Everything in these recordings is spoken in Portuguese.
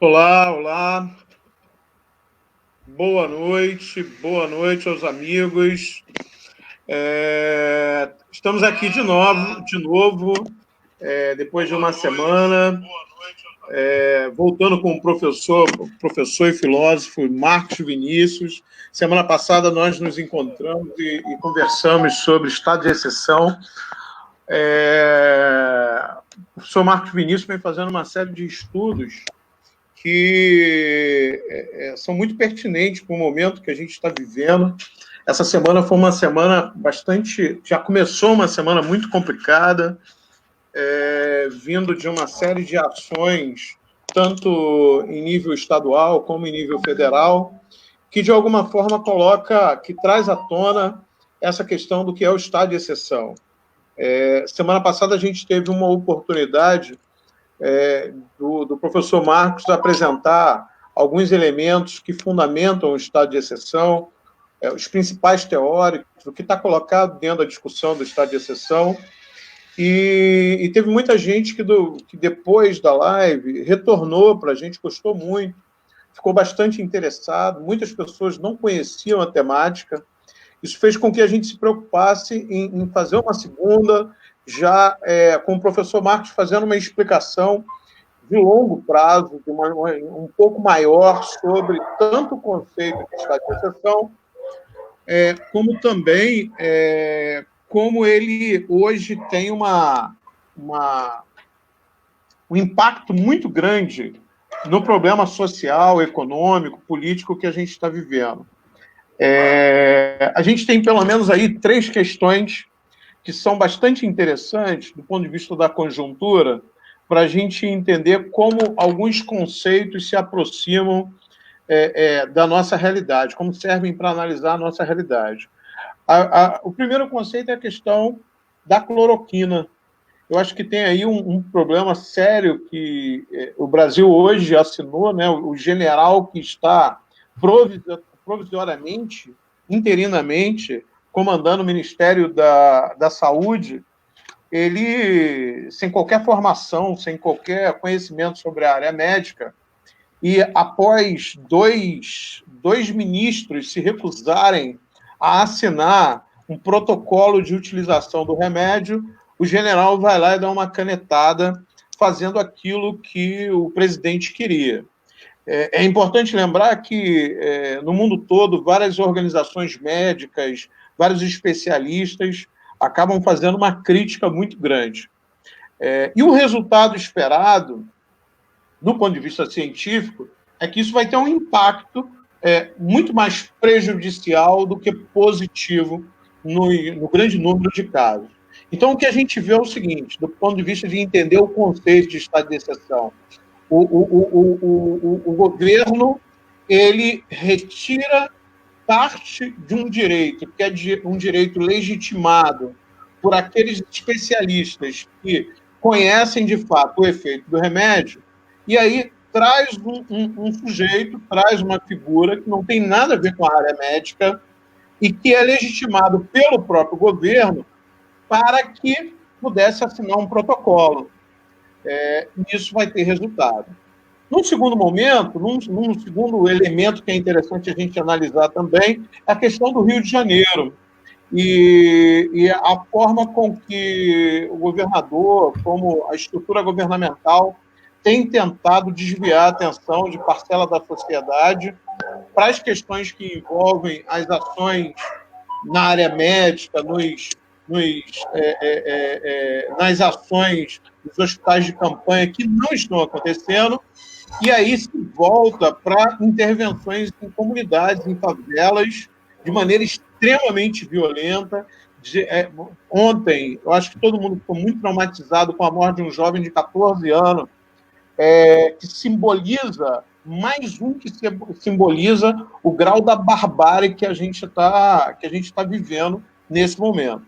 Olá, olá. Boa noite aos amigos. Estamos aqui de novo, depois de uma semana, voltando com o professor e filósofo Marcos Vinícius. Semana passada nós nos encontramos e conversamos sobre estado de exceção. O professor Marcos Vinícius vem fazendo uma série de estudos que são muito pertinentes para o momento que a gente está vivendo. Essa semana foi uma semana já começou uma semana muito complicada, vindo de uma série de ações, tanto em nível estadual como em nível federal, que de alguma forma que traz à tona essa questão do que é o estado de exceção. Semana passada a gente teve uma oportunidade do professor Marcos apresentar alguns elementos que fundamentam o estado de exceção, os principais teóricos, o que está colocado dentro da discussão do estado de exceção, e teve muita gente que depois da live retornou para a gente, gostou muito, ficou bastante interessado, muitas pessoas não conheciam a temática. Isso fez com que a gente se preocupasse em fazer uma segunda, já com o professor Marcos fazendo uma explicação de longo prazo, um pouco maior, sobre tanto o conceito de estado de exceção, como também como ele hoje tem um impacto muito grande no problema social, econômico, político que a gente está vivendo. A gente tem, pelo menos, aí 3 questões que são bastante interessantes do ponto de vista da conjuntura, para a gente entender como alguns conceitos se aproximam da nossa realidade, como servem para analisar a nossa realidade. O primeiro conceito é a questão da cloroquina. Eu acho que tem aí um problema sério que o Brasil hoje assinou, né? O general que está provisoriamente, interinamente, comandando o Ministério da Saúde, ele, sem qualquer formação, sem qualquer conhecimento sobre a área médica, e após dois ministros se recusarem a assinar um protocolo de utilização do remédio, o general vai lá e dá uma canetada fazendo aquilo que o presidente queria. É importante lembrar que, no mundo todo, várias organizações médicas, vários especialistas acabam fazendo uma crítica muito grande. E o resultado esperado, do ponto de vista científico, é que isso vai ter um impacto muito mais prejudicial do que positivo no grande número de casos. Então, o que a gente vê é o seguinte, do ponto de vista de entender o conceito de estado de exceção. O governo, ele retira parte de um direito, que é um direito legitimado por aqueles especialistas que conhecem, de fato, o efeito do remédio, e aí traz um sujeito, traz uma figura que não tem nada a ver com a área médica e que é legitimado pelo próprio governo para que pudesse assinar um protocolo. Isso vai ter resultado. Num segundo momento, num segundo elemento que é interessante a gente analisar também, é a questão do Rio de Janeiro. E a forma com que o governador, como a estrutura governamental, tem tentado desviar a atenção de parcela da sociedade para as questões que envolvem as ações na área médica, nas ações dos hospitais de campanha que não estão acontecendo, e aí se volta para intervenções em comunidades, em favelas, de maneira extremamente violenta. Ontem, eu acho que todo mundo ficou muito traumatizado com a morte de um jovem de 14 anos, que simboliza, mais um que simboliza o grau da barbárie que a gente está vivendo nesse momento.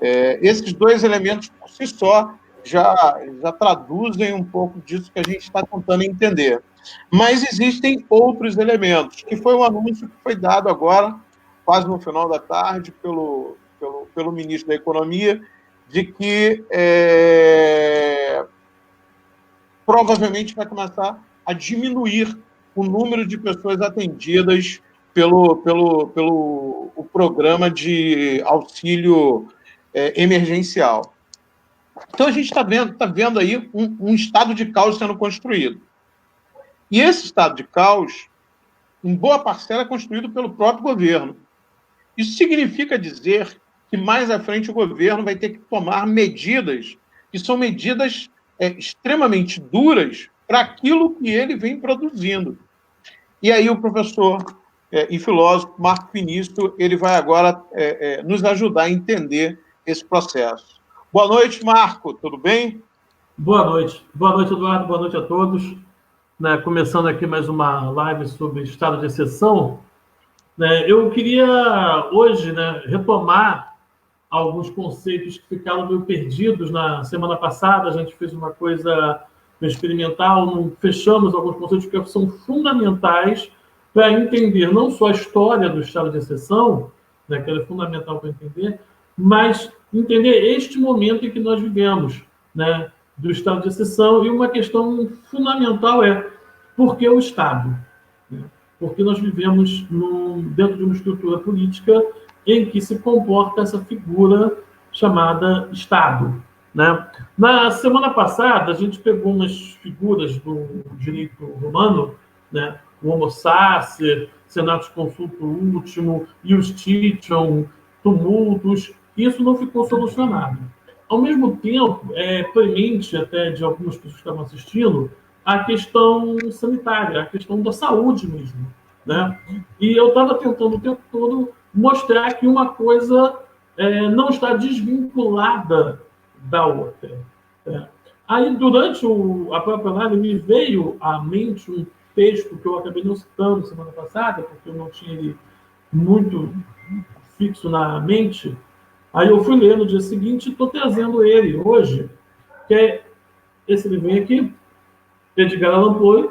Esses 2 elementos, por si só, já traduzem um pouco disso que a gente está tentando entender. Mas existem outros elementos, que foi um anúncio que foi dado agora, quase no final da tarde, pelo ministro da Economia, de que provavelmente vai começar a diminuir o número de pessoas atendidas pelo o programa de auxílio emergencial. Então, a gente está vendo aí um estado de caos sendo construído. E esse estado de caos, em boa parcela, é construído pelo próprio governo. Isso significa dizer que, mais à frente, o governo vai ter que tomar medidas que são medidas extremamente duras para aquilo que ele vem produzindo. E aí o professor e filósofo Marco Finício, ele vai agora nos ajudar a entender esse processo. Boa noite, Marco, tudo bem? Boa noite, Eduardo, boa noite a todos. Começando aqui mais uma live sobre estado de exceção, eu queria hoje retomar alguns conceitos que ficaram meio perdidos na semana passada. A gente fez uma coisa experimental, fechamos alguns conceitos que são fundamentais para entender não só a história do estado de exceção, que é fundamental para entender, mas entender este momento em que nós vivemos, do estado de exceção. E uma questão fundamental é por que o Estado? Porque nós vivemos dentro de uma estrutura política em que se comporta essa figura chamada Estado. Na semana passada, a gente pegou umas figuras do direito romano, o Homo Sacer, Senatus Consulto Ultimo, Iustitium, tumultos. Isso não ficou solucionado. Ao mesmo tempo, é premente até de algumas pessoas que estavam assistindo a questão sanitária, a questão da saúde mesmo. E eu estava tentando o tempo todo mostrar que uma coisa não está desvinculada da outra. Aí, durante a própria live, me veio à mente um texto que eu acabei não citando semana passada, porque eu não tinha ele muito fixo na mente. Aí eu fui ler no dia seguinte e estou trazendo ele hoje, que é esse livrinho aqui, Edgar Allan Poe,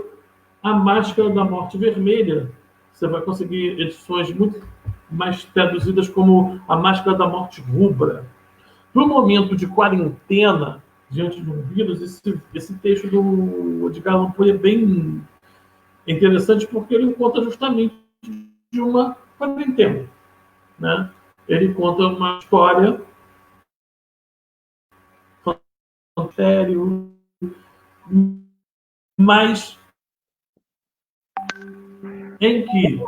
A Máscara da Morte Vermelha. Você vai conseguir edições muito mais traduzidas como A Máscara da Morte Rubra. No momento de quarentena, diante de um vírus, esse texto do Edgar Allan Poe é bem interessante porque ele conta justamente de uma quarentena. Ele conta uma história sério, mas em que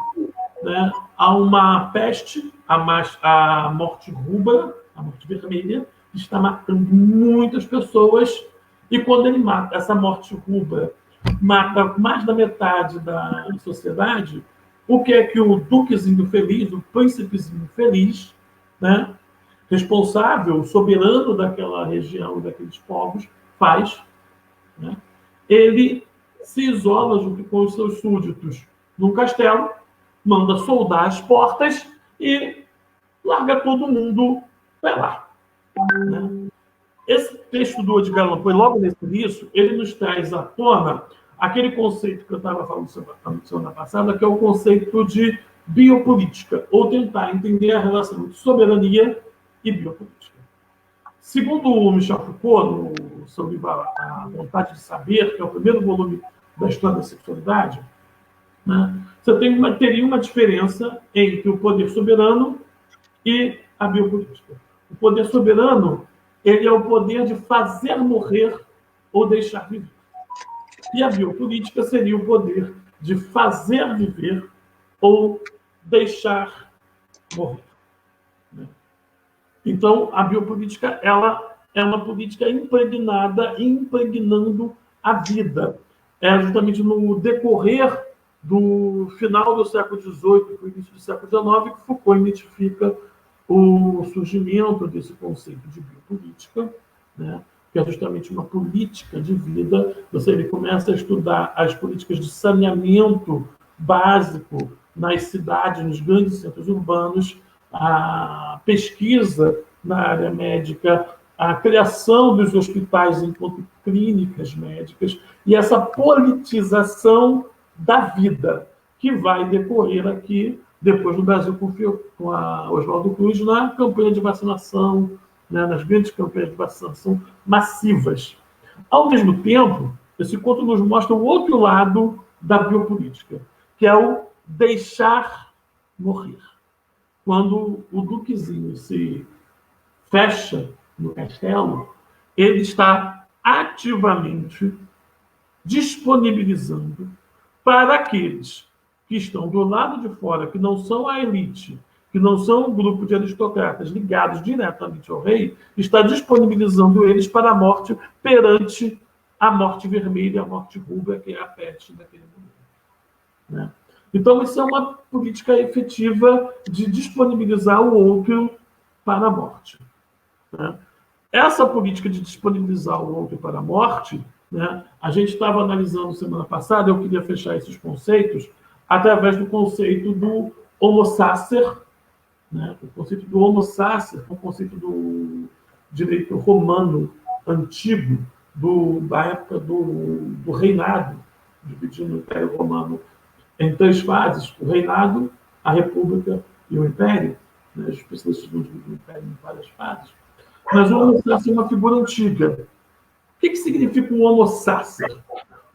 há uma peste, a morte rubra, a morte vermelha, que está matando muitas pessoas, e quando ele mata, essa morte rubra mata mais da metade da sociedade, o que é que o duquezinho feliz, o príncipezinho feliz, responsável, soberano daquela região, daqueles povos, faz? Ele se isola junto com os seus súditos num castelo, manda soldar as portas e larga todo mundo para lá. Esse texto do Edgar Allan Poe, logo nesse início, ele nos traz à tona aquele conceito que eu estava falando semana passada, que é o conceito de biopolítica, ou tentar entender a relação entre soberania e biopolítica. Segundo o Michel Foucault, no seu livro A Vontade de Saber, que é o primeiro volume da história da sexualidade, você teria uma diferença entre o poder soberano e a biopolítica. O poder soberano, ele é o poder de fazer morrer ou deixar viver. E a biopolítica seria o poder de fazer viver ou deixar morrer. Então, a biopolítica, ela é uma política impregnada, impregnando a vida. É justamente no decorrer do final do século XVIII para o início do século XIX que Foucault identifica o surgimento desse conceito de biopolítica, que é justamente uma política de vida. Ele começa a estudar as políticas de saneamento básico nas cidades, nos grandes centros urbanos, a pesquisa na área médica, a criação dos hospitais enquanto clínicas médicas e essa politização da vida, que vai decorrer aqui, depois no Brasil, com a Oswaldo Cruz, na campanha de vacinação, nas grandes campanhas de vacinação massivas. Ao mesmo tempo, Esse conto nos mostra o outro lado da biopolítica, que é o deixar morrer. Quando o Duquezinho se fecha no castelo, ele está ativamente disponibilizando para aqueles que estão do lado de fora, que não são a elite, que não são um grupo de aristocratas ligados diretamente ao rei, está disponibilizando eles para a morte perante a morte vermelha, a morte rubra, que é a peste daquele momento. Né? Então, isso é uma política efetiva de disponibilizar o outro para a morte. Né? Essa política de disponibilizar o outro para a morte, né, a gente estava analisando semana passada, eu queria fechar esses conceitos através do conceito do homo sacer, né? O conceito do homo sacer é um conceito do direito romano antigo, da época do reinado, dividindo o Império Romano em 3 fases: o reinado, a república e o império. Né? Os especialistas vão dividir o império em várias fases. Mas o homo sacer é uma figura antiga. O que significa um homo sacer?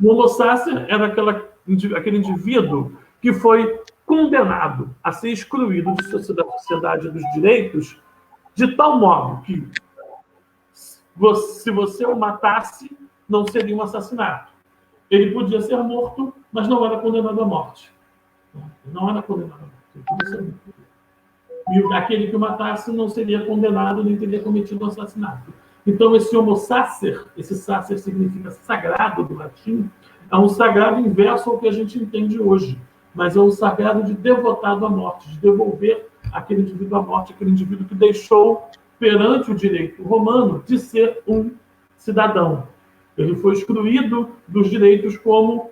O homo sacer era aquele indivíduo que foi condenado a ser excluído da sociedade dos direitos de tal modo que, se você o matasse, não seria um assassinato. Ele podia ser morto, mas não era condenado à morte. Não era condenado à morte. Ele podia ser morto. E aquele que o matasse não seria condenado, nem teria cometido um assassinato. Então, esse homo sacer, esse sacer significa sagrado do latim, é um sagrado inverso ao que a gente entende hoje, mas é um sagrado de devotado à morte, de devolver aquele indivíduo à morte, aquele indivíduo que deixou, perante o direito romano, de ser um cidadão. Ele foi excluído dos direitos, como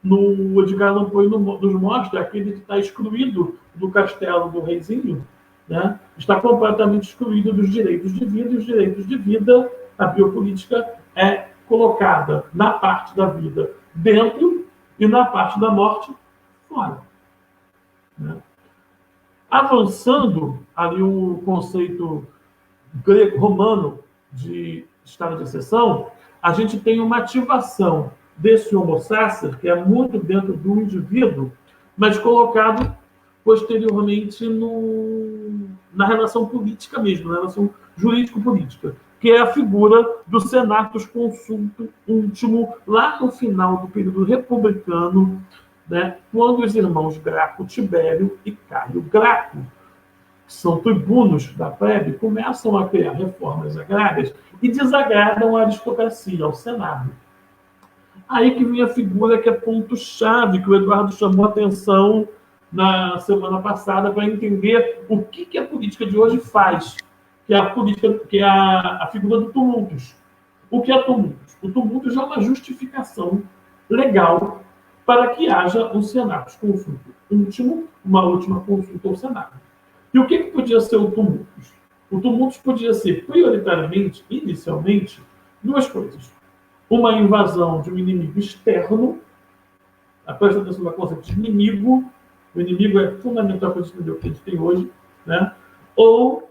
no Edgar Allan Poe nos mostra, aquele que está excluído do castelo do reizinho, né, está completamente excluído dos direitos de vida, e os direitos de vida, a biopolítica é colocada na parte da vida dentro e na parte da morte fora. Né? Avançando ali o conceito grego-romano de estado de exceção, a gente tem uma ativação desse homo sacer, que é muito dentro do indivíduo, mas colocado posteriormente na relação política mesmo, na relação jurídico-política, que é a figura do senatus consultum último, lá no final do período republicano, né, quando os irmãos Graco Tibério e Caio Graco, que são tribunos da plebe, começam a criar reformas agrárias e desagradam a aristocracia, ao Senado. Aí que vem a figura que é ponto-chave, que o Eduardo chamou a atenção na semana passada, para entender o que a política de hoje faz, que é a figura do tumultus. O que é tumultus? O tumultus é uma justificação legal para que haja um senatus consultum último, uma última consulta ao Senado. E o que podia ser o tumultus? O tumultus podia ser, prioritariamente, inicialmente, 2 coisas. Uma invasão de um inimigo externo, presta atenção no conceito de inimigo, o inimigo é fundamental para entender o que a gente tem hoje, né? Ou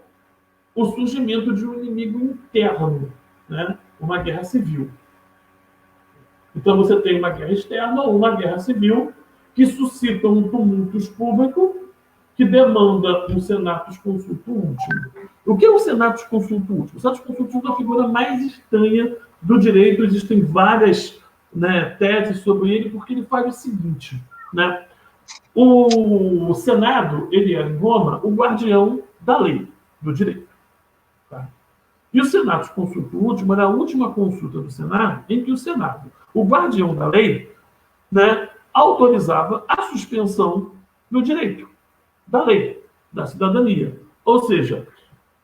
o surgimento de um inimigo interno, né? Uma guerra civil. Então você tem uma guerra externa ou uma guerra civil que suscita um tumultus público que demanda um senatus consultum último. O que é o senatus consultum último? O senatus consultum último é a figura mais estranha do direito. Existem várias, né, teses sobre ele, porque ele faz o seguinte, né? O Senado, ele era em Roma o guardião da lei, do direito. Tá? E o senatus consultum último era a última consulta do Senado, em que o Senado, o guardião da lei, né, autorizava a suspensão do direito, da lei, da cidadania. Ou seja,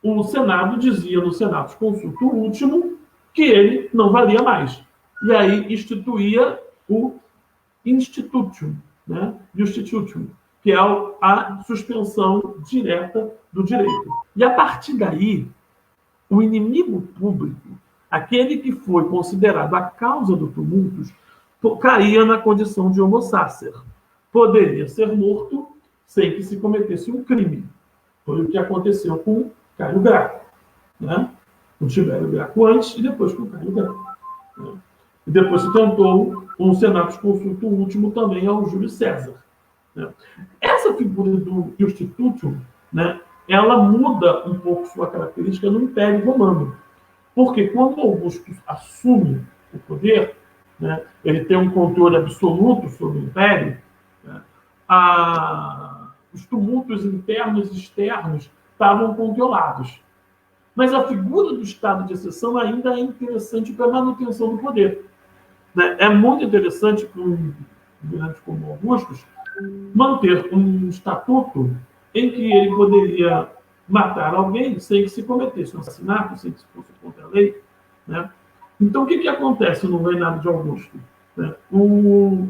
o Senado dizia no senatus consultum último que ele não valia mais. E aí instituía o institutum, né? Justitium, que é a suspensão direta do direito. E a partir daí, o inimigo público, aquele que foi considerado a causa do tumulto, caía na condição de homo sacer. Poderia ser morto sem que se cometesse um crime. Foi o que aconteceu com Caio Graco, né? Com Tibério Graco antes e depois com Caio Graco. Né? E depois se tentou um senatus consulto último também ao Júlio César. Né? Essa figura do Iustitutio, né, ela muda um pouco sua característica no Império Romano. Porque quando Augusto assume o poder, né, ele tem um controle absoluto sobre o Império, né, os tumultos internos e externos estavam controlados. Mas a figura do estado de exceção ainda é interessante para a manutenção do poder. Né? É muito interessante para um governante como Augusto manter um estatuto em que ele poderia matar alguém sem que se cometesse um assassinato, sem que se fosse contra a lei. Né? Então, o que acontece no reinado de Augusto? Né? O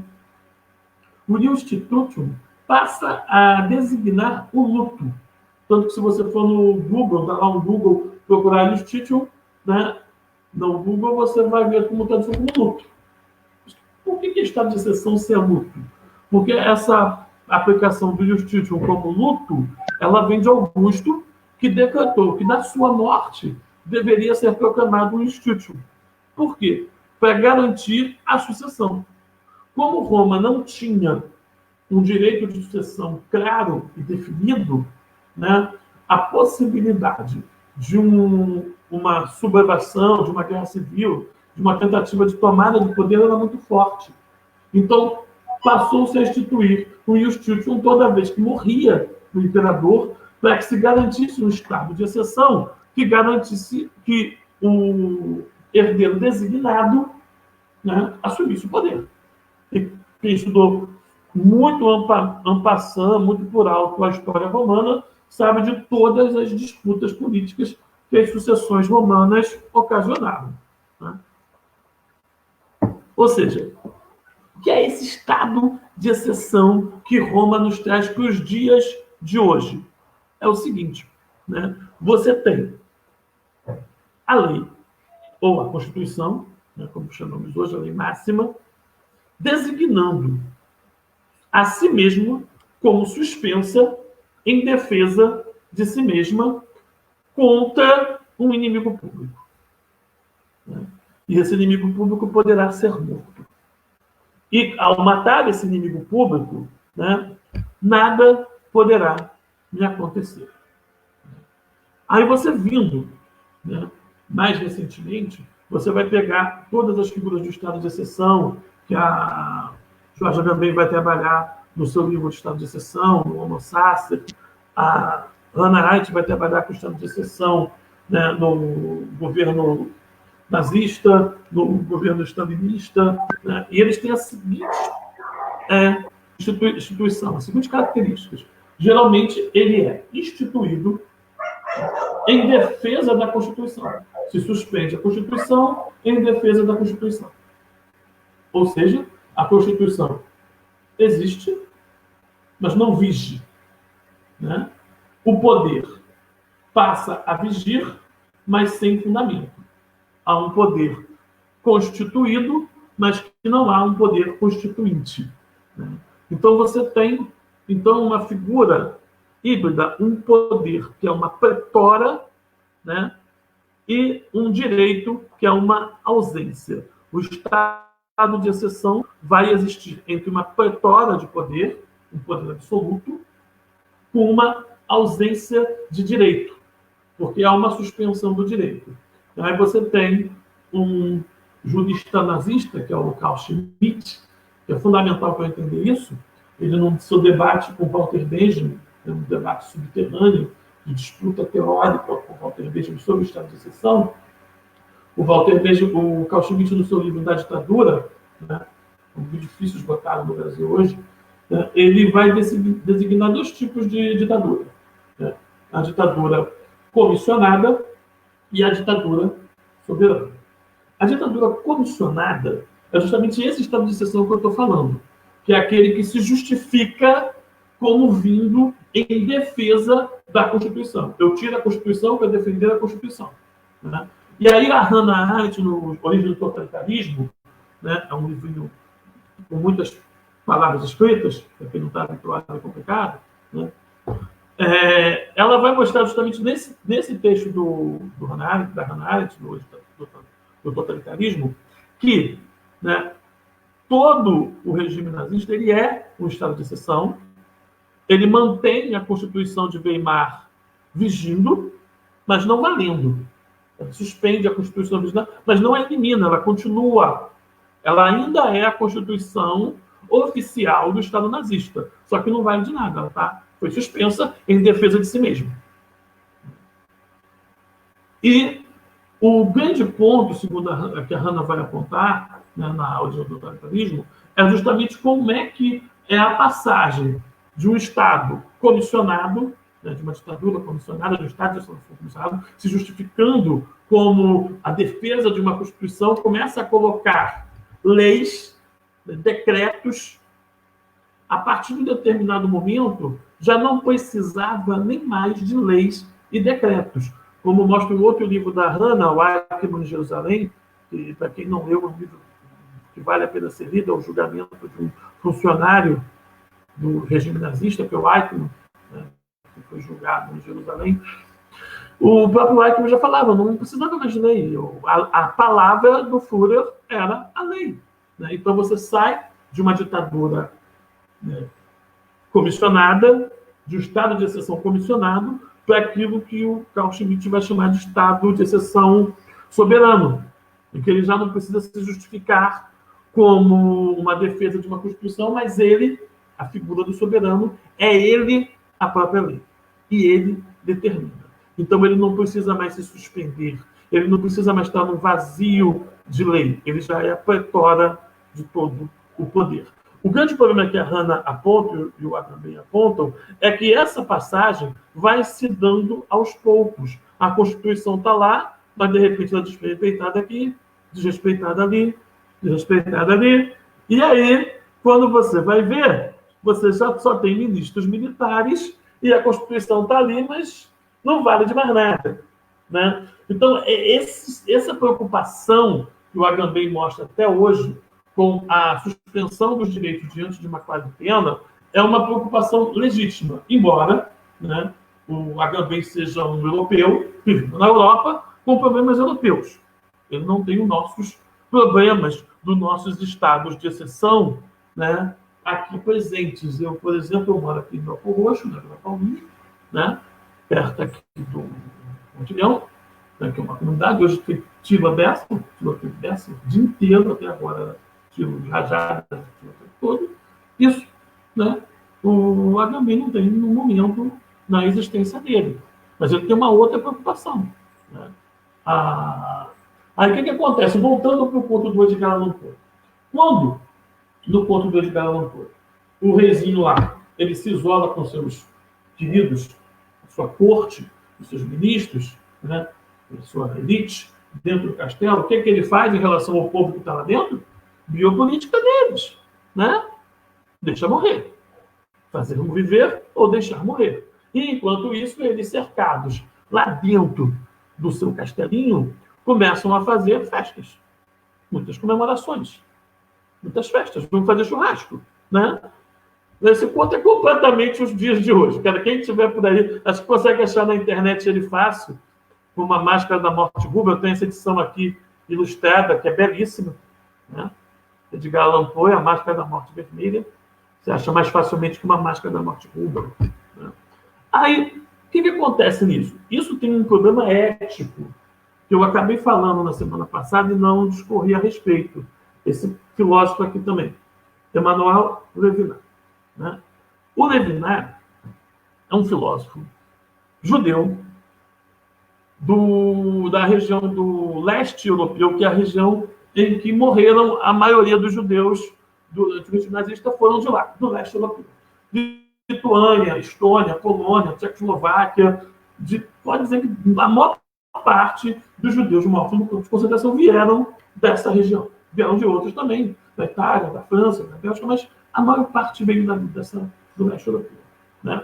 Iustitutio passa a designar o luto. Tanto que se você for no Google, dá lá um Google, procurar Iustitutio, né? No Google você vai ver como tradução como luto. Por que estado de exceção se é luto? Porque essa aplicação do Iustitutio como luto, ela vem de Augusto, que decretou que na sua morte deveria ser proclamado um Iustitutio. Por quê? Para garantir a sucessão. Como Roma não tinha um direito de sucessão claro e definido, né, a possibilidade de uma sublevação, de uma guerra civil, de uma tentativa de tomada de poder era muito forte. Então, passou-se a instituir o Iustitutio toda vez que morria o imperador, para que se garantisse um estado de exceção que garantisse que o herdeiro designado, né, assumisse o poder. E quem estudou muito en passant, muito por alto a história romana, sabe de todas as disputas políticas que as sucessões romanas ocasionaram. Né? Ou seja, o que é esse estado de exceção que Roma nos traz para os dias de hoje? É o seguinte, né? Você tem a lei, ou a Constituição, né, como chamamos hoje, a lei máxima, designando a si mesmo como suspensa em defesa de si mesma contra um inimigo público. Né? E esse inimigo público poderá ser morto. E, ao matar esse inimigo público, né, nada poderá me acontecer. Aí você vindo, né, mais recentemente, você vai pegar todas as figuras do estado de exceção, que a Jorge também vai trabalhar no seu livro de estado de exceção, no Homo Sacer. A Hannah Arendt vai trabalhar com o estado de exceção, né, no governo nazista, no governo stalinista, né, e eles têm a seguinte instituição, as seguintes características. Geralmente, ele é instituído em defesa da Constituição. Se suspende a Constituição em defesa da Constituição. Ou seja, a Constituição existe, mas não vige. Né? O poder passa a vigir, mas sem fundamento. Há um poder constituído, mas que não há um poder constituinte. Né? Então, você tem uma figura híbrida, um poder que é uma pretora, né? E um direito que é uma ausência. O estado de exceção vai existir entre uma pretora de poder, um poder absoluto, com uma ausência de direito, porque há uma suspensão do direito. Aí você tem um jurista nazista, que é o Carl Schmitt, que é fundamental para entender isso. Ele, no seu debate com Walter Benjamin, um debate subterrâneo, de disputa teórica com Walter Benjamin sobre o estado de exceção, o Carl Schmitt, no seu livro Da Ditadura, né, um livro difícil de botar no Brasil hoje, né, ele vai designar dois tipos de ditadura. Né, a ditadura comissionada e a ditadura soberana. A ditadura comissionada é justamente esse estado de exceção que eu estou falando, que é aquele que se justifica como vindo em defesa da Constituição. Eu tiro a Constituição para defender a Constituição. Né? E aí a Hannah Arendt, no Origem do Totalitarismo, né, é um livrinho com muitas palavras escritas, para quem não está habituado, é complicado, né? Ela vai mostrar justamente nesse texto da Hannah Arendt, do Totalitarismo, que né? Todo o regime nazista ele é um estado de exceção, ele mantém a Constituição de Weimar vigindo, mas não valendo. Ela suspende a Constituição vigente, mas não a elimina, ela continua. Ela ainda é a Constituição oficial do Estado nazista, só que não vale de nada, ela foi suspensa em defesa de si mesma. E o grande ponto, segundo que a Hannah vai apontar, né, na aula de totalitarismo, é justamente como é que é a passagem de um Estado comissionado, né, de uma ditadura comissionada, de um Estado de comissionado, se justificando como a defesa de uma Constituição, começa a colocar leis, decretos. A partir de um determinado momento, já não precisava nem mais de leis e decretos. Como mostra o outro livro da Hannah, O Eichmann em Jerusalém, que, para quem não leu, é um livro que vale a pena ser lido, é o julgamento de um funcionário do regime nazista, que é o Eichmann, né, que foi julgado em Jerusalém. O próprio Eichmann já falava, não precisava mais de lei. A palavra do Führer era a lei. Né? Então você sai de uma ditadura, né, comissionada, de um estado de exceção comissionado, para aquilo que o Carl Schmitt vai chamar de estado de exceção soberano, em que ele já não precisa se justificar como uma defesa de uma Constituição, mas ele, a figura do soberano, é ele a própria lei. E ele determina. Então ele não precisa mais se suspender, ele não precisa mais estar num vazio de lei, ele já é a pletora de todo o poder. O grande problema que a Hannah aponta, e o Adam também apontam, é que essa passagem vai se dando aos poucos. A Constituição está lá, mas de repente ela é desrespeitada aqui, desrespeitada ali, desrespeitada ali. E aí, quando você vai ver, você já só tem ministros militares e a Constituição está ali, mas não vale de mais nada. Né? Então, essa preocupação que o Agamben mostra até hoje, com a suspensão dos direitos diante de uma quarentena, é uma preocupação legítima, embora, né, o Agamben seja um europeu, vivendo na Europa, com problemas europeus. Ele não tem os nossos problemas dos nossos estados de exceção, né, aqui presentes. Eu, por exemplo, eu moro aqui em Belfor Roxo, na Vila Paulista, né, perto aqui do Pontilhão, né, que é uma comunidade. Hoje tem tiro aberto, o dia inteiro até agora, tiro rajada, o tempo todo. Isso, né, o Agamben não tem no momento na existência dele. Mas ele tem uma outra preocupação. Né? Aí o que acontece? Voltando para o ponto do Edgar Allan Poe. Quando, no ponto do Edgar Allan Poe, o reizinho lá, ele se isola com seus queridos, a sua corte, os seus ministros, né, a sua elite, dentro do castelo, o que ele faz em relação ao povo que está lá dentro? Biopolítica deles. Né? Deixa morrer. Fazer viver ou deixar morrer. E, enquanto isso, eles cercados lá dentro do seu castelinho, começam a fazer festas. Muitas comemorações. Muitas festas. Vão fazer churrasco. Né? Esse ponto é completamente os dias de hoje. Cara, quem estiver por aí, acho que consegue achar na internet ele fácil, com uma máscara da morte Google. Eu tenho essa edição aqui ilustrada, que é belíssima. Né? Edgar Allan Poe, a máscara da morte vermelha. Você acha mais facilmente que uma máscara da morte Google. Né? Aí, o que acontece nisso? Isso tem um problema ético, que eu acabei falando na semana passada e não discorri a respeito. Esse filósofo aqui também, Emmanuel Levinas. Né? O Levinas é um filósofo judeu da região do leste europeu, que é a região em que morreram a maioria dos judeus durante o regime nazista, foram de lá, do leste europeu. Lituânia, Estônia, Polônia, Tchecoslováquia, pode dizer que a maior parte dos judeus mortos no campo de concentração vieram dessa região. Vieram de outros também, da Itália, da França, da Bélgica, mas a maior parte veio do leste europeu. Né?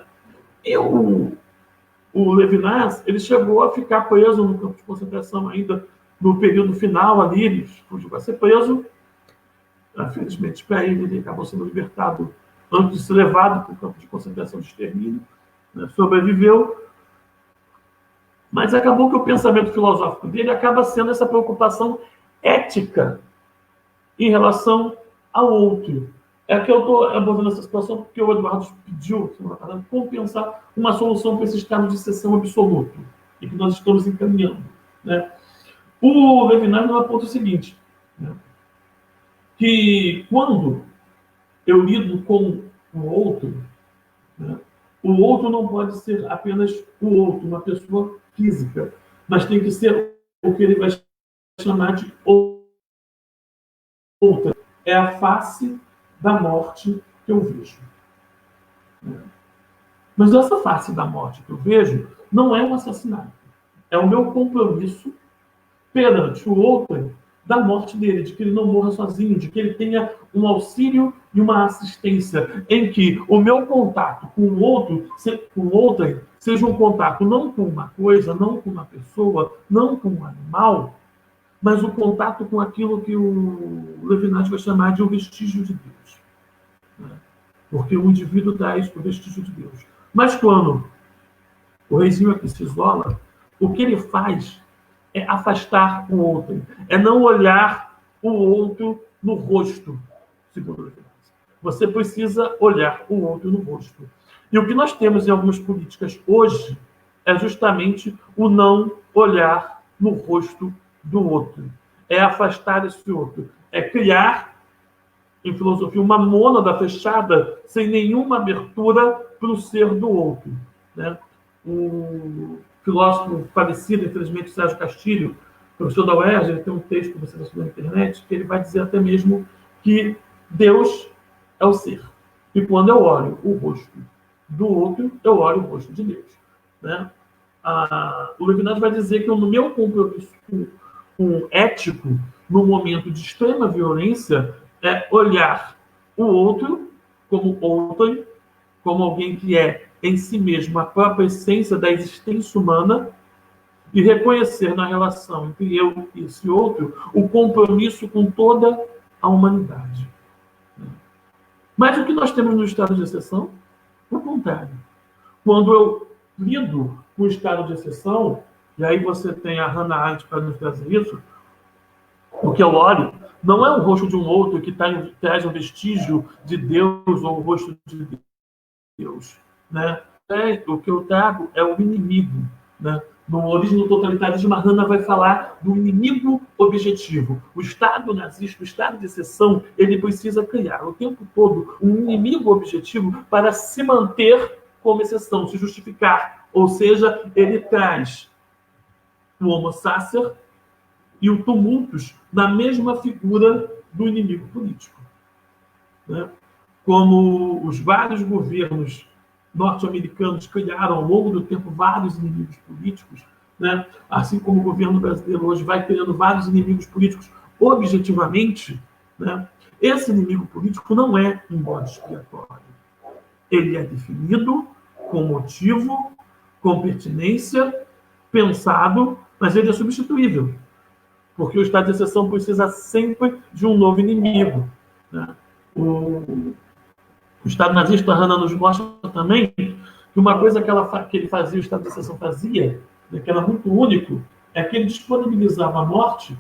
E o Levinas, ele chegou a ficar preso no campo de concentração ainda no período final ali, ele fugiu para ser preso. Infelizmente, para ele acabou sendo libertado antes de ser levado para o campo de concentração de extermínio. Né? Sobreviveu. Mas acabou que o pensamento filosófico dele acaba sendo essa preocupação ética em relação ao outro. É que eu estou abordando essa situação porque o Eduardo pediu, compensar uma solução para esse estado de exceção absoluto, e que nós estamos encaminhando. Né? O Levinas aponta o seguinte, né? Que quando eu lido com o outro, né, o outro não pode ser apenas o outro, uma pessoa física, mas tem que ser o que ele vai chamar de outra. É a face da morte que eu vejo. Mas essa face da morte que eu vejo não é um assassinato. É o meu compromisso perante o outro da morte dele, de que ele não morra sozinho, de que ele tenha um auxílio e uma assistência, em que o meu contato com o outro, seja um contato não com uma coisa, não com uma pessoa, não com um animal, mas o contato com aquilo que o Levinas vai chamar de o vestígio de Deus. Porque o indivíduo traz o vestígio de Deus. Mas quando o reizinho aqui se isola, o que ele faz é afastar o outro, é não olhar o outro no rosto, segundo o Levinas. Você precisa olhar o outro no rosto. E o que nós temos em algumas políticas hoje é justamente o não olhar no rosto do outro. É afastar esse outro. É criar, em filosofia, uma mônada fechada sem nenhuma abertura para o ser do outro. Né? O filósofo falecido, infelizmente, Sérgio Castilho, professor da UERJ, ele tem um texto que você vai ver na internet, que ele vai dizer até mesmo que Deus é o ser. E quando eu olho o rosto do outro, eu olho o rosto de Deus. Né? O Levinas vai dizer que no meu compromisso com ético, no momento de extrema violência, é olhar o outro como outrem, como alguém que é em si mesmo a própria essência da existência humana, e reconhecer na relação entre eu e esse outro o compromisso com toda a humanidade. Mas o que nós temos no estado de exceção? O contrário. Quando eu lido com o estado de exceção, e aí você tem a Hannah Arendt para nos trazer isso, o que eu olho não é o rosto de um outro que traz um vestígio de Deus ou o rosto de Deus. Né? O que eu trago é o inimigo. Né? No Origem do Totalitarismo, a Hannah vai falar do inimigo objetivo. O Estado nazista, o Estado de exceção, ele precisa criar o tempo todo um inimigo objetivo para se manter como exceção, se justificar. Ou seja, ele traz o homo sacer e o tumultus na mesma figura do inimigo político. Né? Como os vários governos norte-americanos criaram ao longo do tempo vários inimigos políticos, né? Assim como o governo brasileiro hoje vai criando vários inimigos políticos objetivamente, né? Esse inimigo político não é um bode expiatório. Ele é definido com motivo, com pertinência, pensado, mas ele é substituível. Porque o estado de exceção precisa sempre de um novo inimigo. Né? O Estado nazista, a Hannah nos mostra também que uma coisa que ele fazia, o Estado de exceção fazia, né, que era muito único, é que ele disponibilizava a morte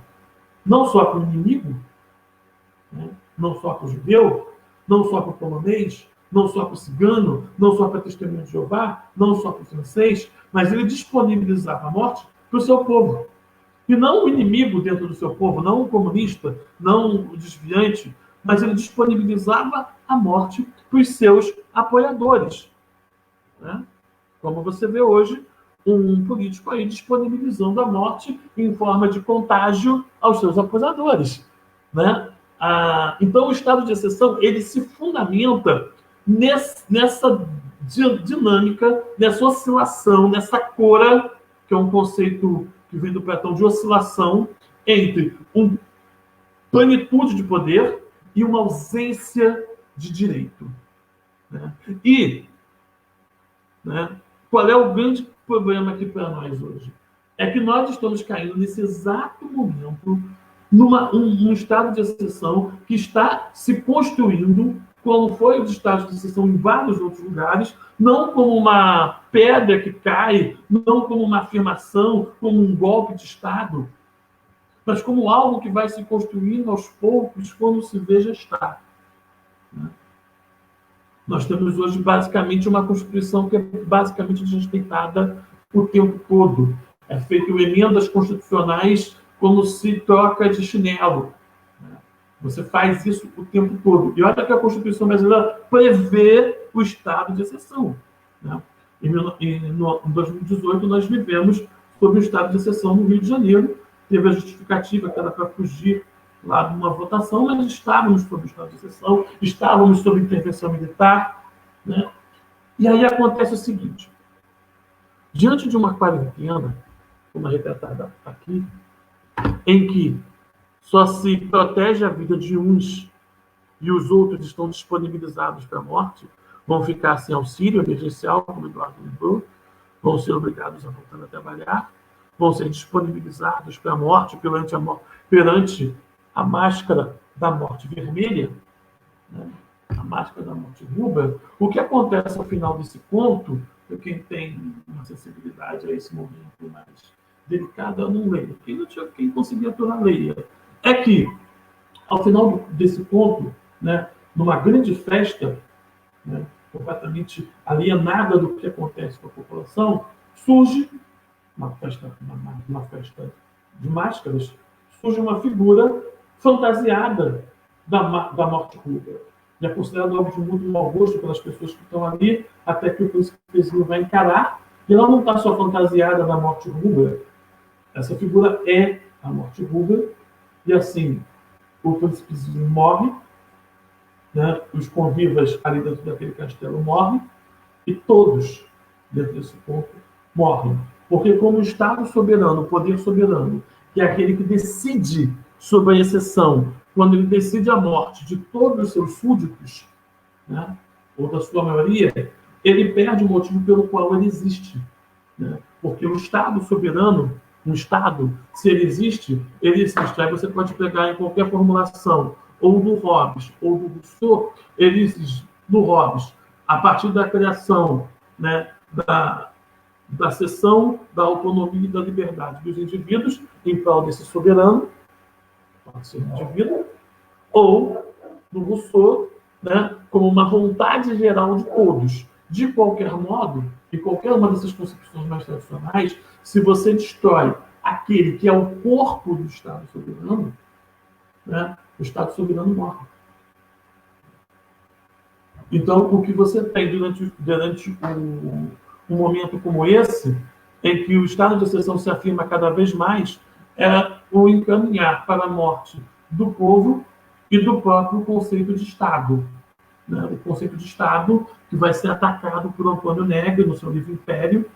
não só para o inimigo, né, não só para o judeu, não só para o polonês, não só para o cigano, não só para a testemunha de Jeová, não só para o francês, mas ele disponibilizava a morte para o seu povo. E não o inimigo dentro do seu povo, não o comunista, não o desviante, mas ele disponibilizava a morte para os seus apoiadores. Né? Como você vê hoje, um político aí disponibilizando a morte em forma de contágio aos seus apoiadores. Né? Então, o estado de exceção ele se fundamenta nessa dinâmica, nessa oscilação, nessa cora, que é um conceito que vem do Platão de oscilação entre uma plenitude de poder e uma ausência de direito. Né? E qual é o grande problema aqui para nós hoje? É que nós estamos caindo nesse exato momento num estado de exceção que está se construindo, como foi os estados de exceção em vários outros lugares, não como uma pedra que cai, não como uma afirmação, como um golpe de Estado, mas como algo que vai se construindo aos poucos quando se vê gestar. Nós temos hoje, basicamente, uma Constituição que é basicamente desrespeitada o tempo todo. É feito emendas constitucionais como se troca de chinelo. Você faz isso o tempo todo. E olha que a Constituição brasileira prevê o estado de exceção. Em 2018, nós vivemos sob o estado de exceção no Rio de Janeiro. Teve a justificativa que era para fugir lá de uma votação, mas estávamos sob o estado de exceção, estávamos sob intervenção militar. E aí acontece o seguinte: diante de uma quarentena, como retratada aqui, em que só se protege a vida de uns e os outros estão disponibilizados para a morte, vão ficar sem auxílio emergencial, como o Eduardo lembrou, vão ser obrigados a voltar a trabalhar, vão ser disponibilizados para a morte perante a máscara da morte vermelha, a máscara da morte rubra. O que acontece ao final desse conto, para quem tem uma sensibilidade a esse momento mais delicado, eu não leio. Quem conseguir aturar, leia. É que, ao final desse conto, numa grande festa, completamente alienada do que acontece com a população, surge uma festa de máscaras, surge uma figura fantasiada da morte rubra. E é considerado algo de muito mau gosto pelas pessoas que estão ali, até que o príncipezinho vai encarar, e ela não está só fantasiada da morte rubra, essa figura é a morte rubra, e assim, o príncipezinho morre, os convivas ali dentro daquele castelo morrem, e todos, dentro desse ponto, morrem. Porque como o Estado soberano, o poder soberano, que é aquele que decide sobre a exceção, quando ele decide a morte de todos os seus súditos, ou da sua maioria, ele perde o motivo pelo qual ele existe. Porque o Estado soberano, um Estado, se ele existe, ele existe. Aí você pode pegar em qualquer formulação, ou do Hobbes, ou do Rousseau, ele existe, do Hobbes, a partir da criação da cessão da autonomia e da liberdade dos indivíduos em prol desse soberano, pode ser um indivíduo, ou do Rousseau, como uma vontade geral de todos. De qualquer modo, em qualquer uma dessas concepções mais tradicionais, se você destrói aquele que é o corpo do Estado soberano, o Estado soberano morre. Então, o que você tem durante um momento como esse, em que o estado de exceção se afirma cada vez mais, é o encaminhar para a morte do povo e do próprio conceito de Estado. O conceito de Estado que vai ser atacado por Antônio Negri no seu livro Império.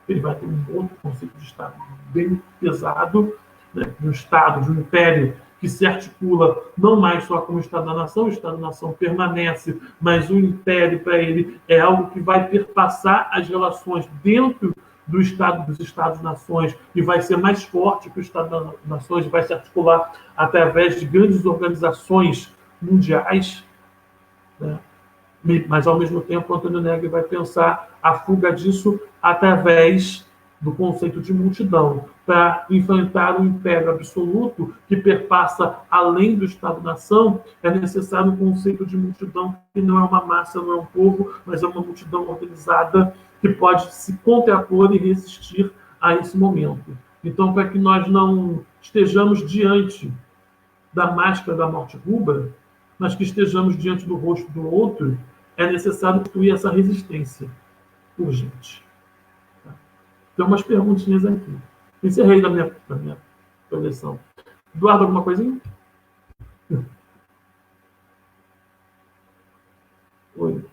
Ele vai ter um outro conceito de Estado bem pesado, de um Estado, de um Império que se articula não mais só como Estado da Nação, o Estado da Nação permanece, mas o Império, para ele, é algo que vai perpassar as relações dentro do Estado, dos Estados-nações, e vai ser mais forte que o Estado das Nações, vai se articular através de grandes organizações mundiais, Mas, ao mesmo tempo, Antônio Negri vai pensar a fuga disso através do conceito de multidão, para enfrentar um império absoluto que perpassa além do Estado-nação. É necessário um conceito de multidão que não é uma massa, não é um povo, mas é uma multidão organizada que pode se contrapor e resistir a esse momento. Então, para que nós não estejamos diante da máscara da morte rubra, mas que estejamos diante do rosto do outro, é necessário construir essa resistência urgente. Tem umas perguntinhas aqui. Encerrei da minha preleção. Eduardo, alguma coisinha? Oi.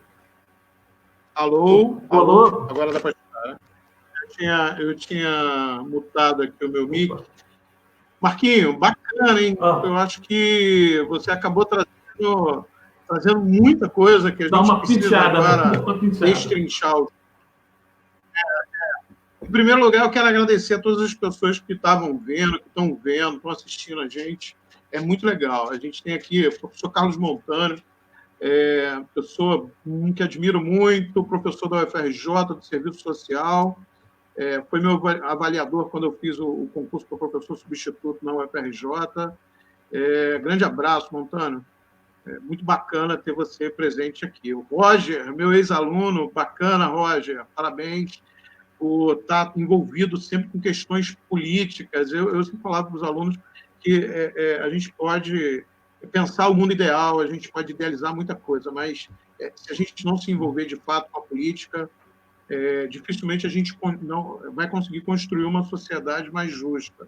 Alô? Alô? Agora dá para escutar. Eu tinha mutado aqui o meu mic. Marquinho, bacana, hein? Eu acho que você acabou trazendo muita coisa que a gente precisa agora destrinchar. Em primeiro lugar, eu quero agradecer a todas as pessoas que estavam vendo, que estão vendo, estão assistindo a gente. É muito legal. A gente tem aqui o professor Carlos Montano, pessoa que admiro muito, professor da UFRJ, do Serviço Social, foi meu avaliador quando eu fiz o concurso para professor substituto na UFRJ. Grande abraço, Montano. Muito bacana ter você presente aqui. O Roger, meu ex-aluno, bacana, Roger, parabéns por estar envolvido sempre com questões políticas. Eu sempre falava para os alunos que a gente pode pensar o mundo ideal, a gente pode idealizar muita coisa, mas se a gente não se envolver de fato com a política, dificilmente a gente não vai conseguir construir uma sociedade mais justa.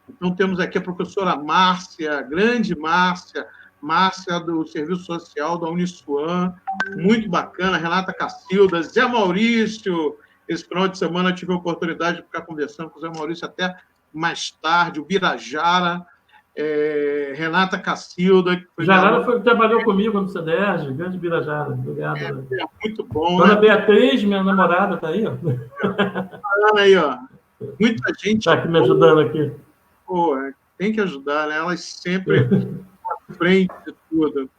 Então, temos aqui a professora Márcia, grande Márcia do Serviço Social da Uniswan, muito bacana, Renata Cacilda, Zé Maurício. Esse final de semana eu tive a oportunidade de ficar conversando com o Zé Maurício até mais tarde, o Birajara, Renata Cacilda. Jarara trabalhou comigo no CEDERJ, grande Birajara, obrigado. Muito bom. Dona Beatriz, minha namorada, está aí, ó. Aí, ó. Muita gente... Está aqui me ajudando aqui. Pô, tem que ajudar, né? Elas sempre à frente de tudo.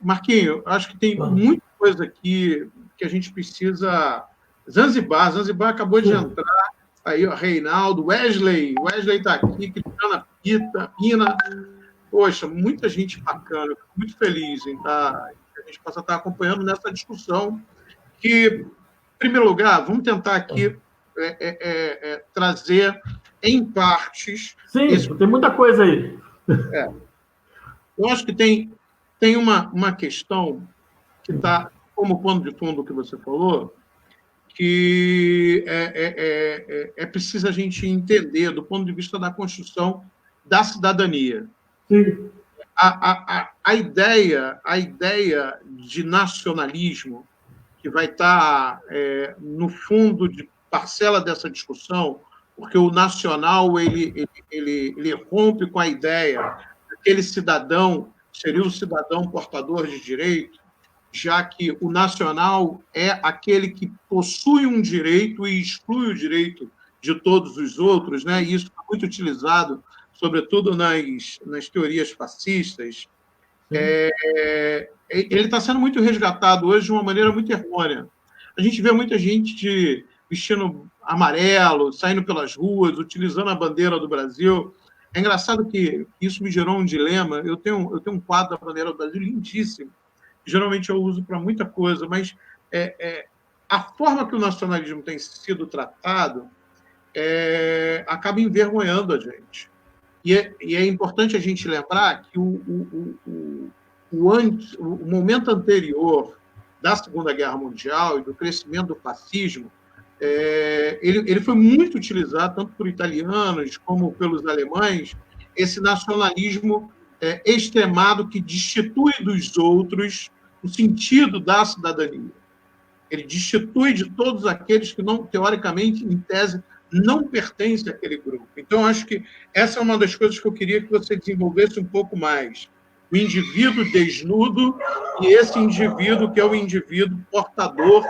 Marquinho, acho que tem muita coisa aqui que a gente precisa... Zanzibar acabou de entrar. Aí, ó, Reinaldo, Wesley está aqui, Cristiana Pina. Poxa, muita gente bacana. Fico muito feliz em que a gente possa estar acompanhando nessa discussão que, em primeiro lugar, vamos tentar aqui trazer em partes... Sim, tem muita coisa aí. Eu acho que tem uma questão que está como pano de fundo que você falou, que é preciso a gente entender do ponto de vista da construção da cidadania. Sim. A ideia de nacionalismo, que vai estar no fundo de parcela dessa discussão, porque o nacional ele rompe com a ideia que aquele cidadão seria o cidadão portador de direito, já que o nacional é aquele que possui um direito e exclui o direito de todos os outros, né? E isso é muito utilizado, sobretudo nas teorias fascistas. Ele está sendo muito resgatado hoje de uma maneira muito errônea. A gente vê muita gente vestindo amarelo, saindo pelas ruas, utilizando a bandeira do Brasil. É engraçado que isso me gerou um dilema. Eu tenho um quadro da bandeira do Brasil lindíssimo. Geralmente eu uso para muita coisa, mas a forma que o nacionalismo tem sido tratado acaba envergonhando a gente. E é importante a gente lembrar que o momento anterior da Segunda Guerra Mundial e do crescimento do fascismo, ele foi muito utilizado, tanto por italianos como pelos alemães, esse nacionalismo extremado que destitui dos outros o sentido da cidadania. Ele destitui de todos aqueles que, não, teoricamente, em tese, não pertencem àquele grupo. Então, acho que essa é uma das coisas que eu queria que você desenvolvesse um pouco mais. O indivíduo desnudo e esse indivíduo que é o indivíduo portador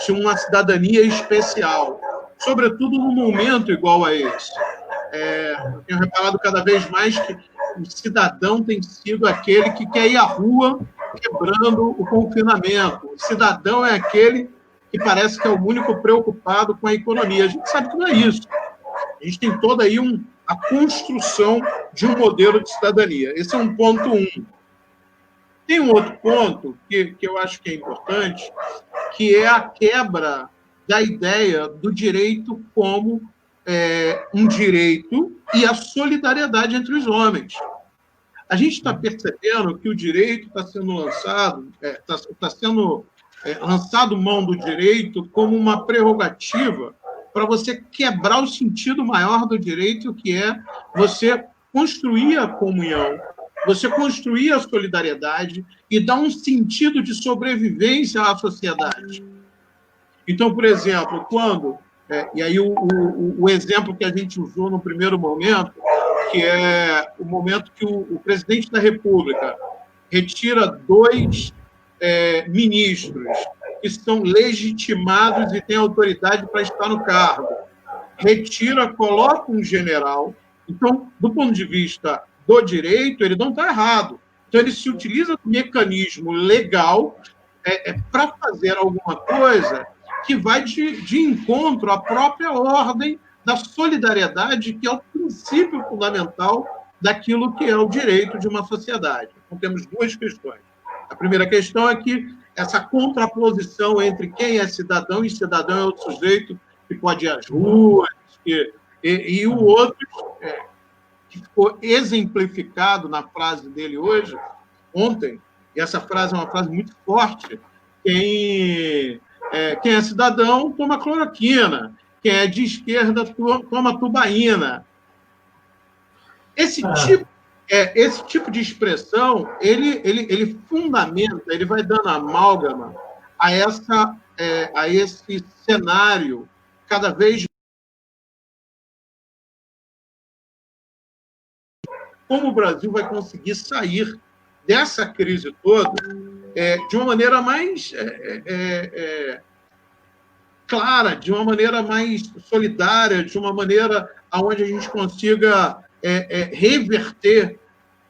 de uma cidadania especial, sobretudo num momento igual a esse. Eu tenho reparado cada vez mais que o cidadão tem sido aquele que quer ir à rua quebrando o confinamento. O cidadão é aquele que parece que é o único preocupado com a economia. A gente sabe que não é isso. A gente tem toda aí a construção de um modelo de cidadania. Esse é um ponto 1. Tem um outro ponto que eu acho que é importante, que é a quebra da ideia do direito como um direito e a solidariedade entre os homens. A gente está percebendo que o direito está sendo lançado, está sendo lançado mão do direito como uma prerrogativa para você quebrar o sentido maior do direito, que é você construir a comunhão, você construir a solidariedade e dar um sentido de sobrevivência à sociedade. Então, por exemplo, quando... e aí o exemplo que a gente usou no primeiro momento, que é o momento que o presidente da República retira 2 ministros que são legitimados e têm autoridade para estar no cargo. Retira, coloca um general. Então, do ponto de vista do direito, ele não está errado. Então, ele se utiliza do mecanismo legal para fazer alguma coisa que vai de encontro à própria ordem da solidariedade, que é o princípio fundamental daquilo que é o direito de uma sociedade. Então, temos duas questões. A primeira questão é que essa contraposição entre quem é cidadão e cidadão é o sujeito que pode ir às ruas, e o outro, que ficou exemplificado na frase dele ontem, e essa frase é uma frase muito forte: quem é cidadão toma cloroquina, quem é de esquerda toma tubaína. Esse tipo de expressão, ele fundamenta, ele vai dando amálgama a esse cenário cada vez mais. Como o Brasil vai conseguir sair dessa crise toda de uma maneira mais clara, de uma maneira mais solidária, de uma maneira onde a gente consiga reverter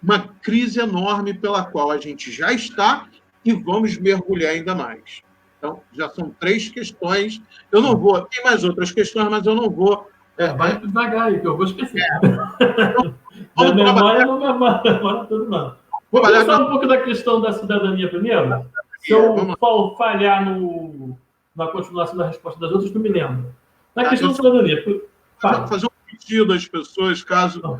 uma crise enorme pela qual a gente já está e vamos mergulhar ainda mais. Então, já são 3 questões. Eu não vou... Tem mais outras questões, mas eu não vou... Vai devagar aí, que eu vou esquecer. Minha memória não memória tudo, não. Vou falar um pouco da questão da cidadania primeiro. Se eu falhar na continuação da resposta das outras, tu me lembra. Na questão da cidadania... Fazer um pedido às pessoas, caso...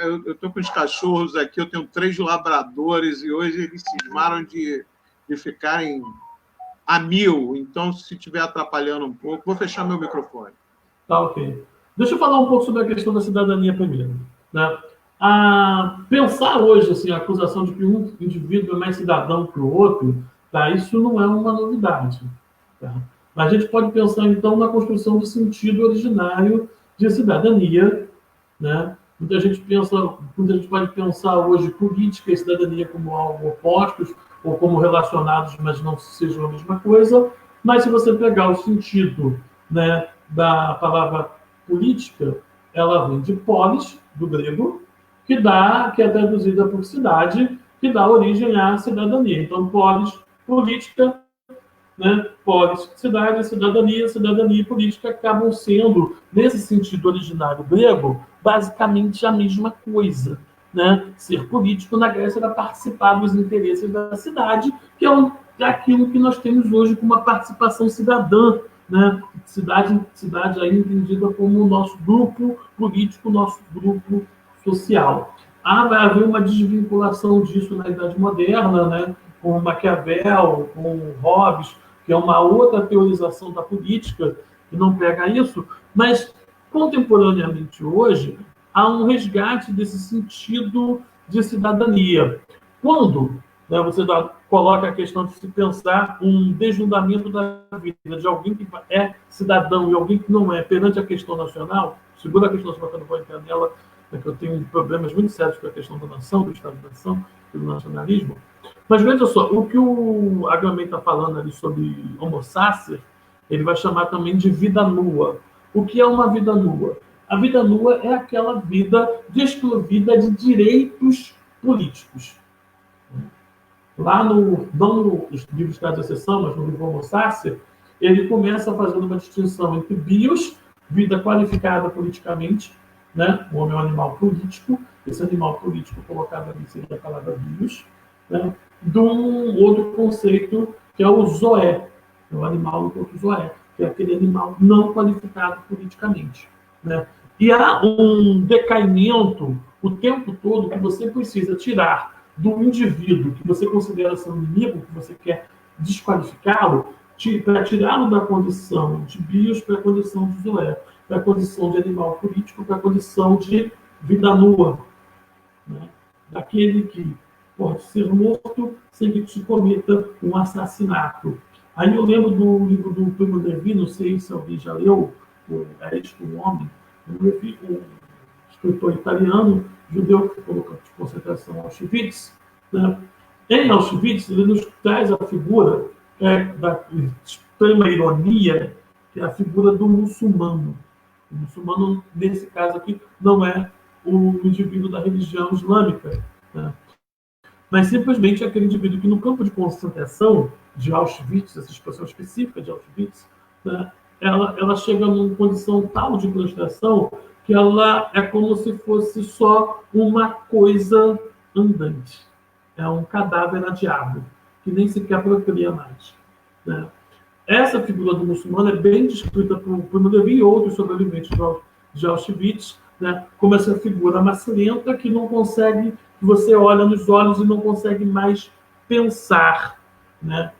eu estou com os cachorros aqui, eu tenho 3 labradores, e hoje eles cismaram de ficarem a 1000. Então, se estiver atrapalhando um pouco, vou fechar meu microfone. Tá, ok. Deixa eu falar um pouco sobre a questão da cidadania primeiro. Né? Pensar hoje assim, a acusação de que um indivíduo é mais cidadão que o outro, tá? Isso não é uma novidade. Tá? Mas a gente pode pensar, então, na construção do sentido originário de cidadania. Né? Muita gente pode pensar hoje política e cidadania como algo opostos, ou como relacionados, mas não sejam a mesma coisa. Mas se você pegar o sentido, né, da palavra política, ela vem de polis, do grego, que é traduzida por cidade, que dá origem à cidadania. Então, polis, política, né? Polis, cidade, cidadania e política acabam sendo, nesse sentido originário grego, basicamente a mesma coisa. Né? Ser político na Grécia era participar dos interesses da cidade, que é aquilo que nós temos hoje como uma participação cidadã. Né? Cidade aí entendida como o nosso grupo político, nosso grupo social. Vai haver uma desvinculação disso na Idade Moderna, né? Com Maquiavel, com Hobbes, que é uma outra teorização da política, que não pega isso, mas, contemporaneamente hoje, há um resgate desse sentido de cidadania. Quando você coloca a questão de se pensar um desnudamento da vida de alguém que é cidadão e alguém que não é, perante a questão nacional, segura a questão, se você não pode entrar nela, que eu tenho problemas muito sérios com a questão da nação, do Estado-nação e do nacionalismo. Mas veja só, o que o Agamben está falando ali sobre homo sacer, ele vai chamar também de vida nua. O que é uma vida nua? A vida nua é aquela vida desprovida de direitos políticos. Lá não no livro Estado de Exceção, mas no livro Homo Sacer, ele começa fazendo uma distinção entre bios, vida qualificada politicamente, né? O homem é um animal político, esse animal político colocado ali seria a palavra bios, né? De um outro conceito que é o zoé, o animal enquanto zoé, que é aquele animal não qualificado politicamente. Né? E há um decaimento o tempo todo que você precisa tirar do indivíduo que você considera seu inimigo, que você quer desqualificá-lo, para tirá-lo da condição de bios para a condição de zoé, para a condição de animal político, para a condição de vida nua. Né? Daquele que pode ser morto sem que se cometa um assassinato. Aí eu lembro do livro do Primo Levi, não sei se alguém já leu, É Isto um Homem, um escritor italiano, judeu que colocou de concentração Auschwitz. Né? Em Auschwitz, ele nos traz a figura da extrema ironia, que é a figura do muçulmano. O muçulmano, nesse caso aqui, não é o indivíduo da religião islâmica. Né? mas simplesmente aquele indivíduo que no campo de concentração de Auschwitz, essa expressão específica de Auschwitz, né, ela chega numa condição tal de prostração que ela é como se fosse só uma coisa andante. É um cadáver adiado, que nem sequer procria mais. Né? Essa figura do muçulmano é bem descrita por Levi e outros sobreviventes de Auschwitz, né? Como essa figura macilenta que não consegue, que você olha nos olhos e não consegue mais pensar. Né?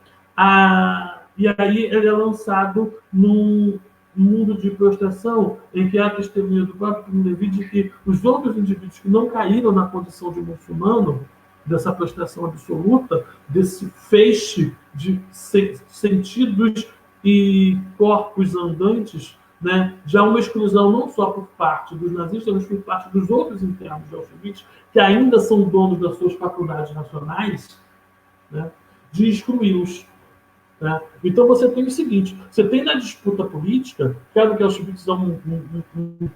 E aí ele é lançado num mundo de prostração em que há testemunha do próprio Levi de que os outros indivíduos que não caíram na condição de muçulmano, dessa prostração absoluta, desse feixe de sentidos e corpos andantes, né, já uma exclusão não só por parte dos nazistas, mas por parte dos outros internos de Auschwitz, que ainda são donos das suas faculdades nacionais, né, de excluí-los. Né? Então você tem o seguinte, você tem na disputa política, claro que Auschwitz é um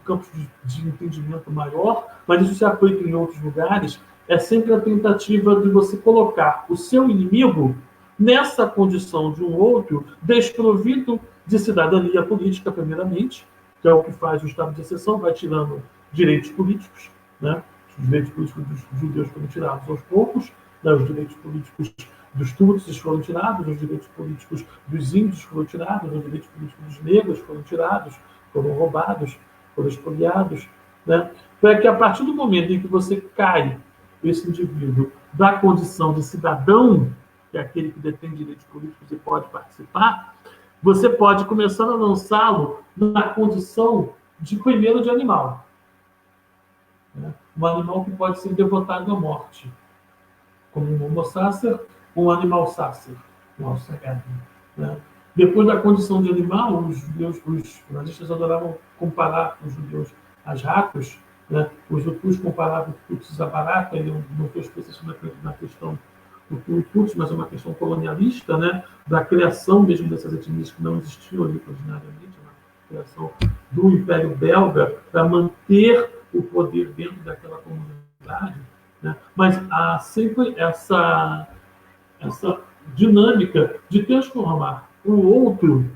campo de entendimento maior, mas isso se aplica em outros lugares, é sempre a tentativa de você colocar o seu inimigo nessa condição de um outro desprovido de cidadania política, primeiramente, que é o que faz o estado de exceção, vai tirando direitos políticos, né? Os direitos políticos dos judeus foram tirados aos poucos, né? Os direitos políticos dos tutsis foram tirados, os direitos políticos dos índios foram tirados, os direitos políticos dos negros foram tirados, foram roubados, foram expoliados, né? Para que a partir do momento em que você cai esse indivíduo da condição de cidadão, que é aquele que detém direitos políticos e pode participar, você pode começar a lançá-lo na condição de primeiro de animal. Né? Um animal que pode ser devotado à morte, como um homo sacer, um animal sacer, um sagrado. Né? Depois da condição de animal, os nazistas adoravam comparar os judeus às ratos, né? Os Hutus comparavam os Tutsis a barata, ele não foi especialista na questão do Tuts, mas é uma questão colonialista, né? Da criação mesmo dessas etnias que não existiam ali originariamente, a criação do Império Belga para manter o poder dentro daquela comunidade. Né? Mas há sempre essa dinâmica de transformar o outro,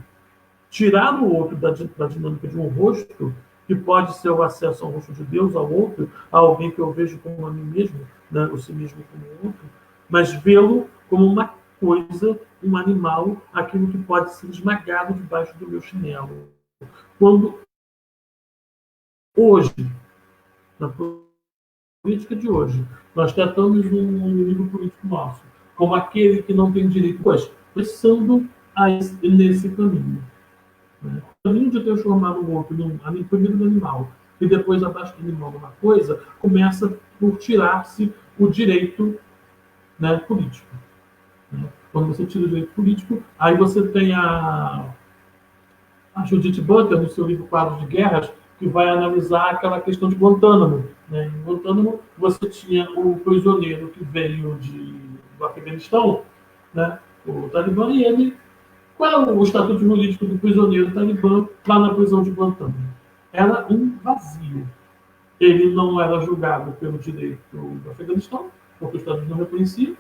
tirar o outro da dinâmica de um rosto, que pode ser o acesso ao rosto de Deus, ao outro, a alguém que eu vejo como a mim mesmo, né, ou si mesmo como outro, mas vê-lo como uma coisa, um animal, aquilo que pode ser esmagado debaixo do meu chinelo. Quando hoje, na política de hoje, nós tratamos um inimigo político nosso como aquele que não tem direito, pois, pensando nesse caminho. Né? O caminho de transformar o outro primeiro no animal e depois abaixo do animal numa coisa, começa por tirar-se o direito, né, político. Né? Quando você tira o direito político, aí você tem a Judith Butler, no seu livro Quadros de Guerras, que vai analisar aquela questão de Guantánamo. Né? Em Guantánamo, você tinha o prisioneiro que veio do Afeganistão, né? O Talibã, e ele... Qual é o estatuto jurídico do prisioneiro talibã lá na prisão de Guantánamo? Era um vazio. Ele não era julgado pelo direito do Afeganistão, porque os Estados Unidos não reconheciam.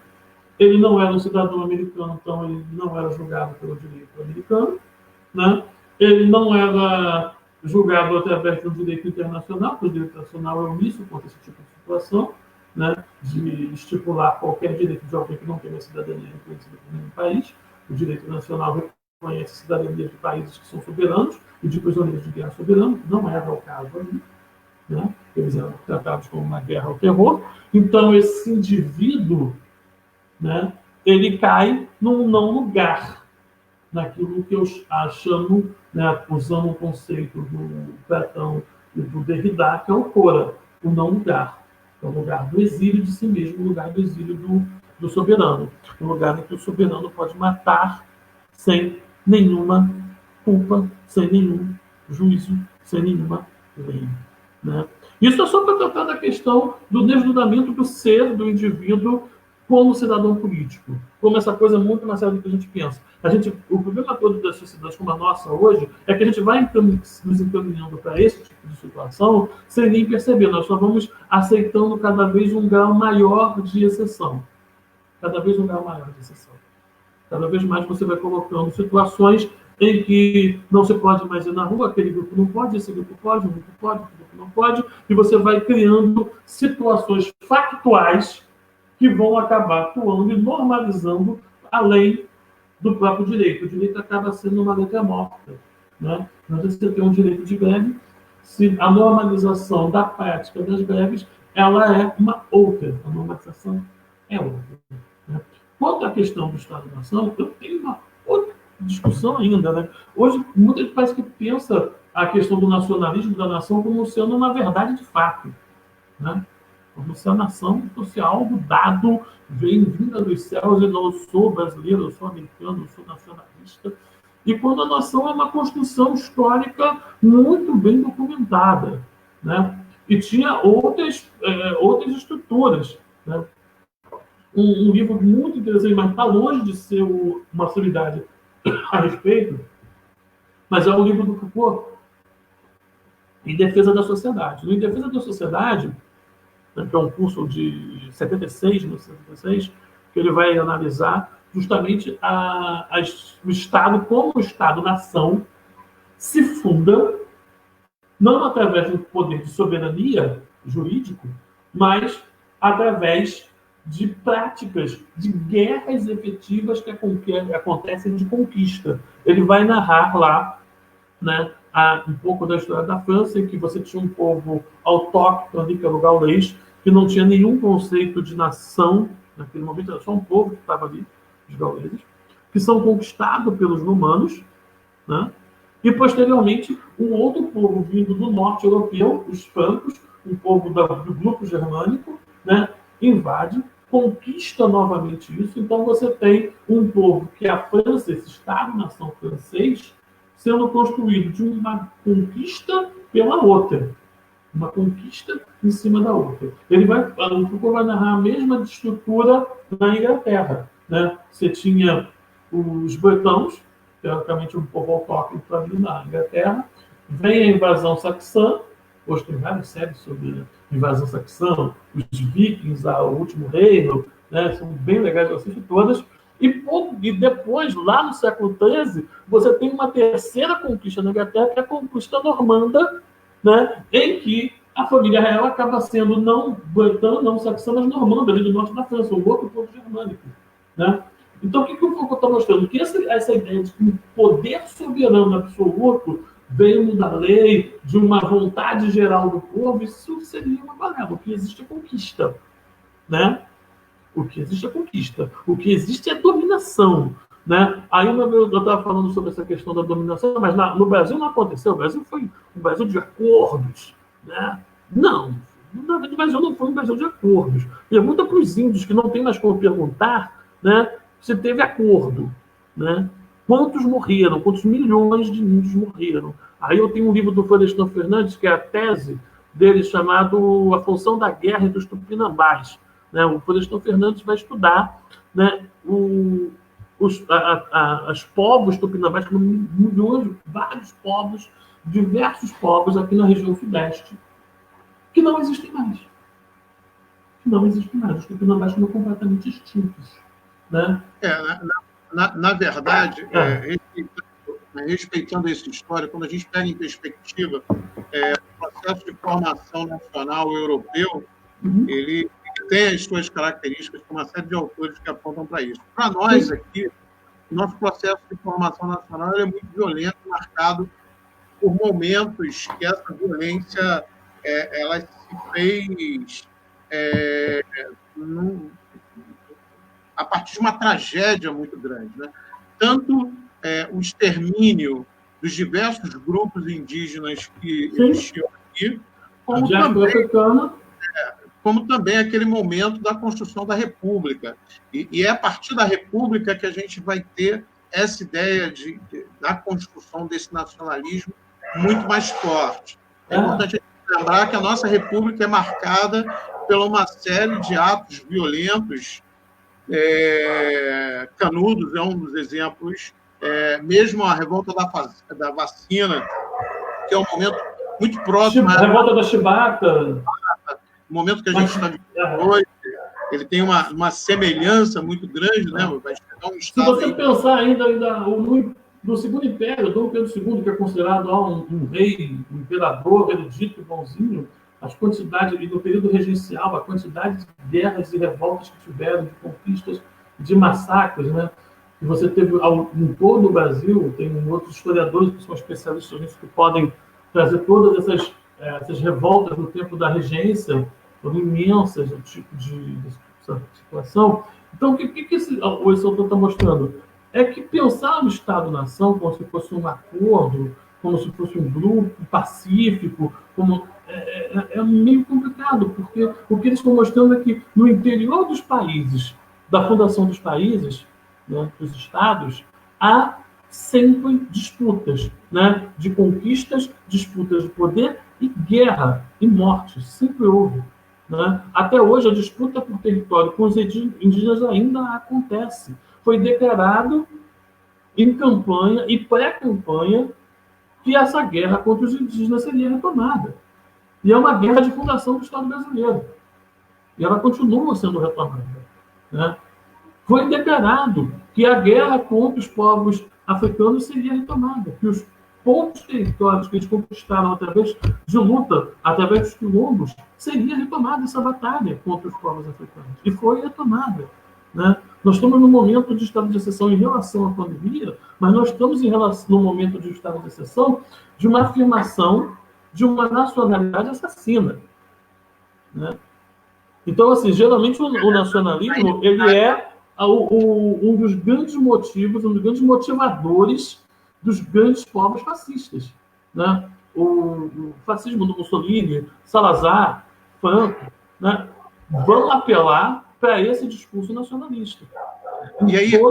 Ele não era um cidadão americano, então ele não era julgado pelo direito americano. Né? Ele não era julgado através do direito internacional, porque o direito internacional é omisso contra esse tipo de situação, né? De estipular qualquer direito de alguém que não tem uma cidadania reconhecida por nenhum país. O direito nacional reconhece a cidadania de países que são soberanos e de prisioneiros de guerra soberanos, não era o caso ali. Né? Eles eram tratados como uma guerra ao terror. Então, esse indivíduo, né, ele cai num não lugar, naquilo que eu chamo, né, usando o conceito do Platão e do Derrida, que é o Cora, o não lugar. É o lugar do exílio de si mesmo, o lugar do exílio do soberano. Um lugar em que o soberano pode matar sem nenhuma culpa, sem nenhum juízo, sem nenhuma lei. Né? Isso é só para tratar da questão do desnudamento do ser, do indivíduo, como cidadão político. Como essa coisa muito mais séria do que a gente pensa. O problema todo das sociedades como a nossa hoje é que a gente vai nos encaminhando para esse tipo de situação sem nem perceber. Nós só vamos aceitando cada vez um grau maior de exceção. cada vez um grau maior de exceção. Cada vez mais você vai colocando situações em que não se pode mais ir na rua, aquele grupo não pode, esse grupo pode, um grupo pode, outro grupo não pode, e você vai criando situações factuais que vão acabar atuando e normalizando além do próprio direito. O direito acaba sendo uma letra morta, né? Não você tem um direito de greve, se a normalização da prática das greves, ela é uma outra, a normalização é outra. Né? Quanto à questão do Estado-nação, eu tenho uma outra discussão ainda. Né? Hoje, muita gente parece que pensa a questão do nacionalismo da nação como sendo uma verdade de fato. Né? Como se a nação fosse algo dado, vinda dos céus, e não sou brasileiro, eu sou americano, eu sou nacionalista. E quando a nação é uma construção histórica muito bem documentada. Né? E tinha outras estruturas. Né? Um livro muito interessante, mas está longe de ser uma solidariedade a respeito, mas é o livro do Foucault, Em Defesa da Sociedade. No Em Defesa da Sociedade, que é um curso de 76, que ele vai analisar justamente o Estado, como o Estado-nação se funda, não através de um poder de soberania jurídico, mas através de práticas de guerras efetivas que acontecem de conquista. Ele vai narrar lá, né, um pouco da história da França, em que você tinha um povo autóctone, que era o gaulês, que não tinha nenhum conceito de nação, naquele momento era só um povo que estava ali, os gauleses, que são conquistados pelos romanos, né? E, posteriormente, um outro povo vindo do norte europeu, os francos, um povo do grupo germânico, né? Invade, conquista novamente isso. Então, você tem um povo que é a França, esse Estado-nação francês, sendo construído de uma conquista pela outra. Uma conquista em cima da outra. O Foucault vai narrar a mesma estrutura na Inglaterra. Né? Você tinha os bretões, teoricamente um povo autóctone ali na Inglaterra, vem a invasão saxã, hoje tem várias séries sobre a invasão saxã, os vikings, o último reino, né? São bem legais, eu assisto todas. E depois, lá no século XIII, você tem uma terceira conquista na Inglaterra, que é a conquista normanda, né? Em que a família real acaba sendo não bretã, não saxã, mas normanda, ali do norte da França, um outro povo germânico. Né? Então, o que o Foucault está mostrando? Que essa ideia de que um poder soberano absoluto veio da lei, de uma vontade geral do povo, isso seria uma balela. O que existe é conquista. Né? O que existe é conquista. O que existe é dominação. Né? Aí eu estava falando sobre essa questão da dominação, mas no Brasil não aconteceu. O Brasil foi um Brasil de acordos. Né? Não. O Brasil não foi um Brasil de acordos. Pergunta para os índios, que não tem mais como perguntar, né, se teve acordo. Né? Quantos morreram? Quantos milhões de índios morreram? Aí eu tenho um livro do Florestan Fernandes, que é a tese dele, chamado A Função da Guerra e dos Tupinambás. Né? O Florestan Fernandes vai estudar, né, os povos tupinambás, que milhões, vários povos, diversos povos aqui na região sudeste, que não existem mais. Os tupinambás estão completamente extintos. Né? Na verdade, respeitando essa história, quando a gente pega em perspectiva o processo de formação nacional europeu, ele tem as suas características, com uma série de autores que apontam para isso. Para nós aqui, nosso processo de formação nacional é muito violento, marcado por momentos que essa violência ela se fez a partir de uma tragédia muito grande. Né? Tanto o extermínio dos diversos grupos indígenas que existiam aqui, como também aquele momento da construção da República. E é a partir da República que a gente vai ter essa ideia da construção desse nacionalismo muito mais forte. É importante lembrar que a nossa República é marcada por uma série de atos violentos. Canudos é um dos exemplos. Mesmo a revolta da vacina, que é um momento muito próximo. A revolta da Chibata. O momento que a gente está vivendo hoje, ele tem uma semelhança muito grande, né? Vai chegar um Estado... Se você pensar ainda do Segundo Império, Dom Pedro II, que é considerado um rei, um imperador erudito, bonzinho, as quantidades, e no período regencial, a quantidade de guerras e revoltas que tiveram, de conquistas, de massacres, né? Que você teve em todo o Brasil, tem outros historiadores que são especialistas nisso, que podem trazer todas essas revoltas no tempo da regência, foram imensas, o tipo de situação. Então, o que esse autor está mostrando? É que pensar no Estado-nação como se fosse um acordo, como se fosse um grupo pacífico, é meio complicado, porque o que eles estão mostrando é que no interior dos países, da fundação dos países, né, dos estados, há sempre disputas, né, de conquistas, disputas de poder e guerra e morte, sempre houve. Né? Até hoje, a disputa por território com os indígenas ainda acontece. Foi declarado em campanha e pré-campanha que essa guerra contra os indígenas seria retomada. E é uma guerra de fundação do Estado brasileiro. E ela continua sendo retomada. Né? Foi declarado que a guerra contra os povos africanos seria retomada, que os poucos territórios que eles conquistaram através de luta, através dos quilombos, seria retomada essa batalha contra os povos africanos. E foi retomada. Né? Nós estamos num momento de estado de exceção em relação à pandemia, mas nós estamos no momento de estado de exceção de uma afirmação de uma nacionalidade assassina. Né? Então, assim, geralmente o nacionalismo ele é um dos grandes motivos, um dos grandes motivadores dos grandes povos fascistas. Né? O fascismo do Mussolini, Salazar, Franco, né? Vão apelar para esse discurso nacionalista. E aí, eu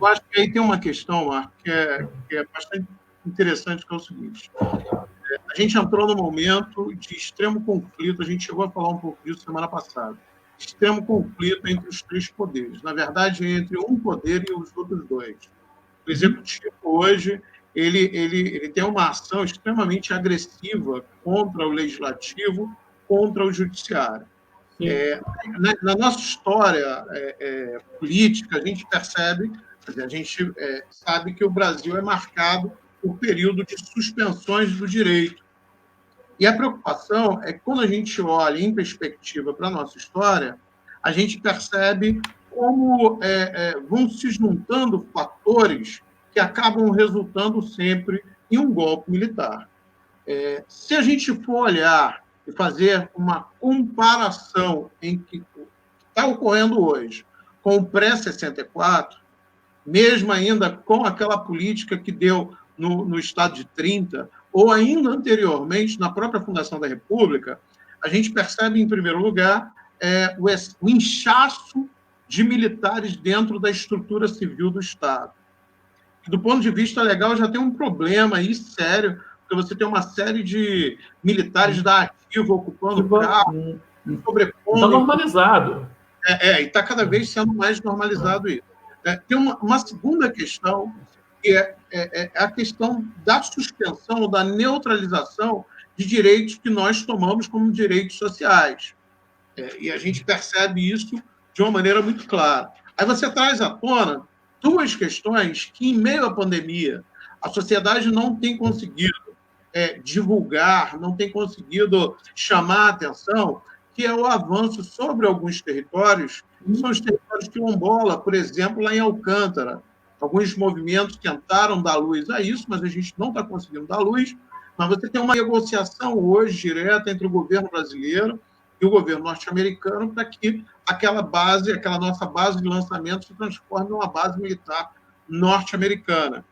acho que aí tem uma questão, Marco, que é bastante interessante, que é o seguinte. A gente entrou num momento de extremo conflito, a gente chegou a falar um pouco disso semana passada, extremo conflito entre os três poderes. Na verdade, entre um poder e os outros dois. O Executivo, hoje, ele tem uma ação extremamente agressiva contra o Legislativo, contra o Judiciário. Na nossa história política, a gente percebe, a gente sabe que o Brasil é marcado por período de suspensões do direito. E a preocupação é que, quando a gente olha em perspectiva para a nossa história, a gente percebe como vão se juntando fatores que acabam resultando sempre em um golpe militar. Se a gente for olhar e fazer uma comparação em que está ocorrendo hoje com o pré-64, mesmo ainda com aquela política que deu no Estado de 30, ou ainda anteriormente, na própria fundação da República, a gente percebe, em primeiro lugar, o inchaço de militares dentro da estrutura civil do Estado. E, do ponto de vista legal, já tem um problema aí sério, porque você tem uma série de militares da ativa ocupando cargos, sobrepondo... Está normalizado. E está cada vez sendo mais normalizado isso. Tem uma segunda questão, que é a questão da suspensão, da neutralização de direitos que nós tomamos como direitos sociais. E a gente percebe isso de uma maneira muito clara. Aí você traz à tona duas questões que, em meio à pandemia, a sociedade não tem conseguido divulgar, não tem conseguido chamar a atenção, que é o avanço sobre alguns territórios, que são os territórios quilombola, por exemplo, lá em Alcântara. Alguns movimentos tentaram dar luz a isso, mas a gente não está conseguindo dar luz. Mas você tem uma negociação hoje direta entre o governo brasileiro e o governo norte-americano para que aquela nossa base de lançamento se transforme em uma base militar norte-americana.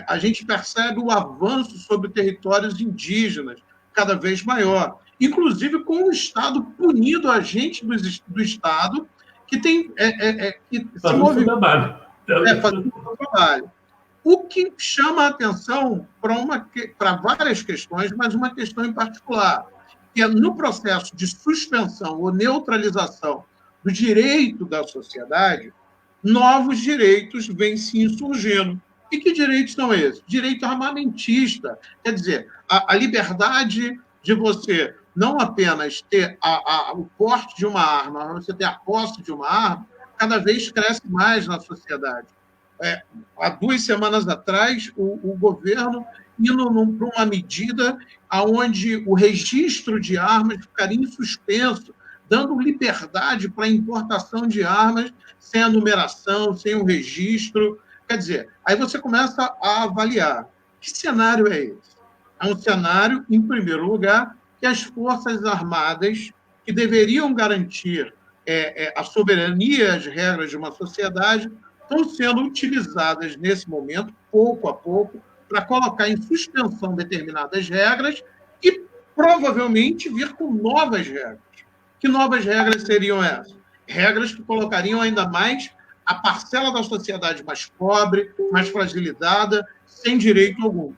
A gente percebe o avanço sobre territórios indígenas cada vez maior, inclusive com o Estado punindo a gente do Estado que tem que se movimenta fazendo o trabalho. O que chama a atenção para várias questões, mas uma questão em particular, que é no processo de suspensão ou neutralização do direito da sociedade, novos direitos vêm se insurgindo. E que direitos são esses? Direito armamentista, quer dizer, a liberdade de você não apenas ter o porte de uma arma, mas você ter a posse de uma arma, cada vez cresce mais na sociedade. Há 2 semanas atrás, o governo indo para uma medida onde o registro de armas ficaria em suspenso, dando liberdade para a importação de armas sem a numeração, sem o registro. Quer dizer, aí você começa a avaliar que cenário é esse. É um cenário, em primeiro lugar, que as Forças Armadas, que deveriam garantir a soberania e as regras de uma sociedade, estão sendo utilizadas nesse momento, pouco a pouco, para colocar em suspensão determinadas regras e provavelmente vir com novas regras. Que novas regras seriam essas? Regras que colocariam ainda mais a parcela da sociedade mais pobre, mais fragilizada, sem direito algum.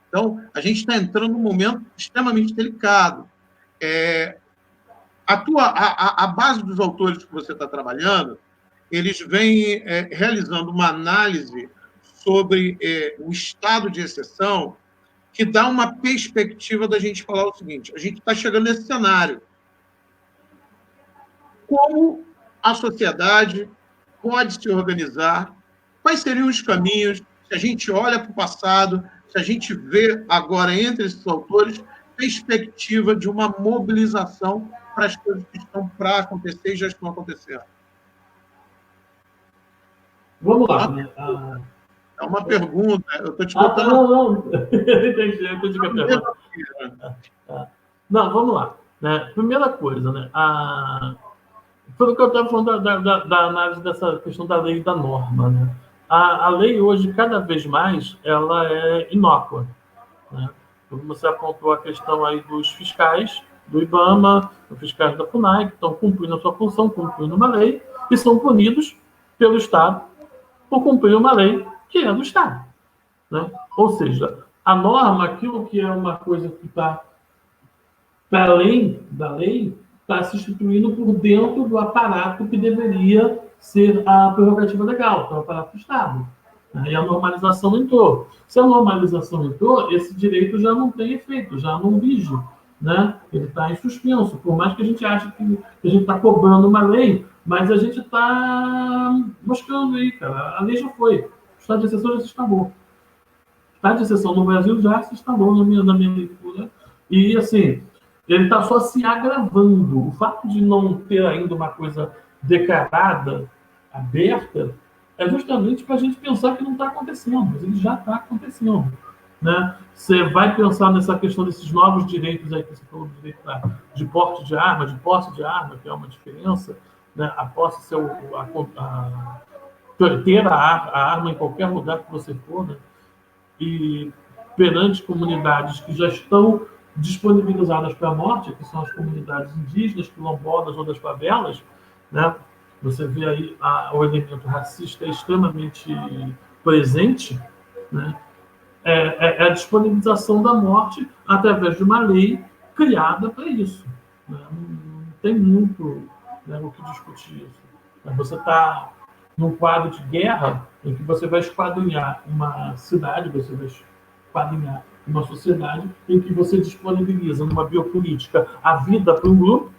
Então, a gente está entrando num momento extremamente delicado. A base dos autores que você está trabalhando, eles vêm realizando uma análise sobre o estado de exceção que dá uma perspectiva da gente falar o seguinte: a gente está chegando nesse cenário. Como a sociedade pode se organizar? Quais seriam os caminhos? Se a gente olha para o passado, se a gente vê agora entre esses autores perspectiva de uma mobilização para as coisas que estão para acontecer e já estão acontecendo. Vamos lá. Né? É uma pergunta. Eu estou te botando... Não. Entendi a pergunta. Não, vamos lá. Né? Primeira coisa, né? Foi o que eu estava falando da análise dessa questão da lei e da norma. Né? A lei hoje, cada vez mais, ela é inócua. Né? Como você apontou a questão aí dos fiscais do IBAMA, os fiscais da FUNAI, que estão cumprindo a sua função, cumprindo uma lei, e são punidos pelo Estado por cumprir uma lei que é do Estado. Né? Ou seja, a norma, aquilo que é uma coisa que está para além da lei, está se instituindo por dentro do aparato que deveria ser a prerrogativa legal, que é o aparato do Estado. E a normalização entrou. Se a normalização entrou, esse direito já não tem efeito, já não vige. Né? Ele está em suspenso. Por mais que a gente ache que a gente está cobrando uma lei, mas a gente está buscando aí, cara. A lei já foi. O estado de exceção já se instalou. O estado de exceção no Brasil já se instalou na minha leitura. E, assim, ele está só se agravando. O fato de não ter ainda uma coisa declarada, aberta, é justamente para a gente pensar que não está acontecendo, mas ele já está acontecendo. Né? Você vai pensar nessa questão desses novos direitos aí que você falou, do direito de porte de arma, de posse de arma, que é uma diferença, né? A posse ser ter a arma em qualquer lugar que você for, né? E perante comunidades que já estão disponibilizadas para a morte, que são as comunidades indígenas, quilombolas ou das favelas, né? Você vê aí o elemento racista extremamente presente, né? É a disponibilização da morte através de uma lei criada para isso. Né? Não tem muito, né, o que discutir isso. Você está num quadro de guerra em que você vai esquadrinhar uma cidade, você vai esquadrinhar uma sociedade em que você disponibiliza numa biopolítica a vida para um grupo,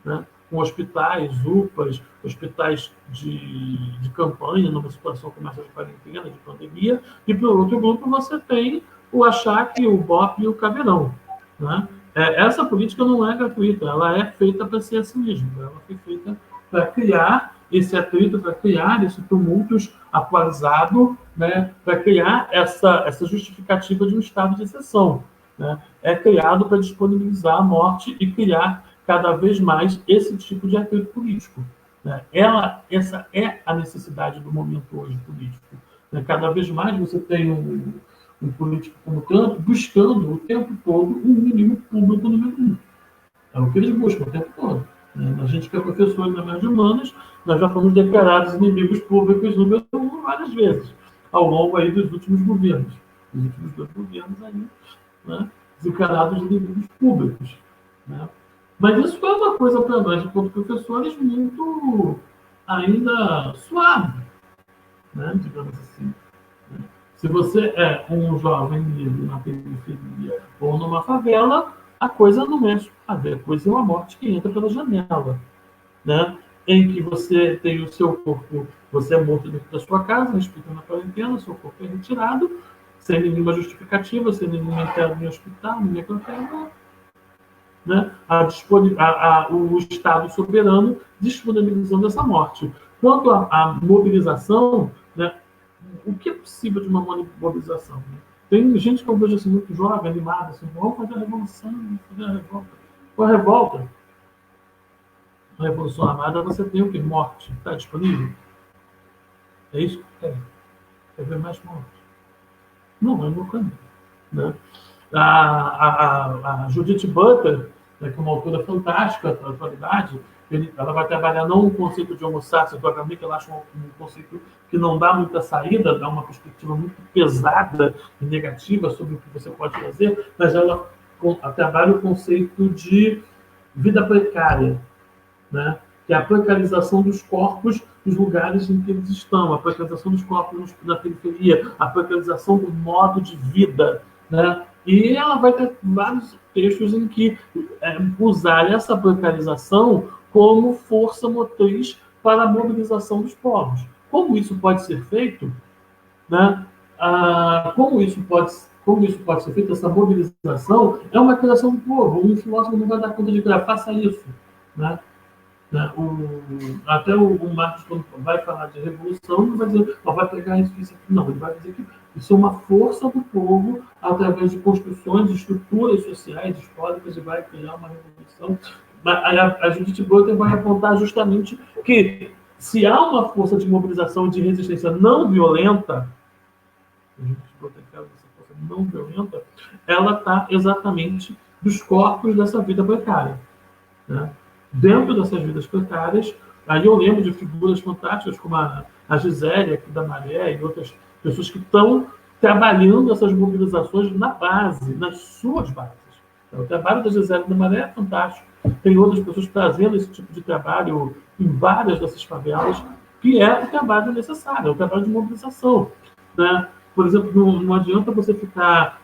né, com hospitais, UPAs, hospitais de campanha, numa situação como essa de quarentena, de pandemia, e para o outro grupo você tem o achaque, o BOP e o caveirão. Né? Essa política não é gratuita, ela é feita para ser assim mesmo, ela foi feita para criar esse atrito, para criar esse tumulto atualizado, né? Para criar essa justificativa de um estado de exceção. Né? É criado para disponibilizar a morte e criar cada vez mais esse tipo de atrito político. Né? Essa é a necessidade do momento hoje político. Né? Cada vez mais você tem um político como Trump buscando o tempo todo um inimigo público número 1. É o que eles buscam o tempo todo. Né? A gente que é professor ainda mais de humanas, nós já fomos declarados inimigos públicos número 1 várias vezes, ao longo aí dos últimos governos. Os últimos 2 governos aí, né? Declarados inimigos públicos. Né? Mas isso é uma coisa para nós, enquanto professores, muito ainda suave, né? Digamos assim. Se você é um jovem negro na periferia ou numa favela, a coisa não é suave, a coisa é uma morte que entra pela janela, né? Em que você tem o seu corpo, você é morto dentro da sua casa, respeitando a quarentena, seu corpo é retirado, sem nenhuma justificativa, sem nenhuma entrada em hospital, ninguém qualquer, né? O Estado soberano disponibilizando essa morte. Quanto à mobilização, né? O que é possível de uma mobilização? Né? Tem gente que eu vejo assim, muito jovem, animada, assim, vamos fazer a revolução, vamos fazer a revolta. Com a revolta, a revolução armada, você tem o quê? Morte. Está disponível? É isso que quer. Quer ver mais morte? Não, é o meu caminho. Né? A Judith Butler, né, que é uma autora fantástica da atualidade, ela vai trabalhar não o conceito de homo sapiens do HB, que ela acha um conceito que não dá muita saída, dá uma perspectiva muito pesada e negativa sobre o que você pode fazer, mas ela trabalha o conceito de vida precária, né? Que é a precarização dos corpos nos lugares em que eles estão, a precarização dos corpos na periferia, a precarização do modo de vida, né? E ela vai ter vários textos em que usar essa precarização como força motriz para a mobilização dos povos. Como isso pode ser feito, né? Como isso pode ser feito, essa mobilização, é uma criação do povo. Um filósofo não vai dar conta de criar, faça isso, né? Até o Marx, quando vai falar de revolução, não vai dizer, vai pegar isso aqui, não, ele vai dizer que isso é uma força do povo através de construções, de estruturas sociais, históricas, e vai criar uma revolução. A Judith Butler vai apontar justamente que se há uma força de mobilização e de resistência não violenta, a Judith Butler fala dessa força não violenta, ela está exatamente dos corpos dessa vida precária, né? Dentro dessas vidas precárias, aí eu lembro de figuras fantásticas como a Gisele, aqui da Maré, e outras pessoas que estão trabalhando essas mobilizações na base, nas suas bases. Então, o trabalho da Gisele da Maré é fantástico. Tem outras pessoas trazendo esse tipo de trabalho em várias dessas favelas, que é o trabalho necessário, é o trabalho de mobilização, né? Por exemplo, não adianta você ficar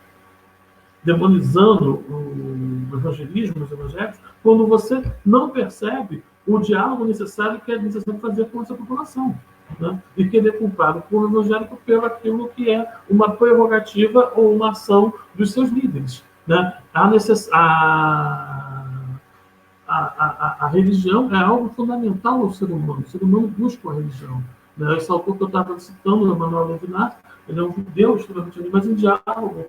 demonizando o evangelismo, os evangélicos, quando você não percebe o diálogo necessário que é necessário fazer com essa população, né? E querer culpar o povo evangélico pelo aquilo que é uma prerrogativa ou uma ação dos seus líderes, né? A religião é algo fundamental ao ser humano. O ser humano busca a religião, né? Esse autor que eu estava citando, o Emmanuel Levinas, ele é um judeu extremamente, mas em diálogo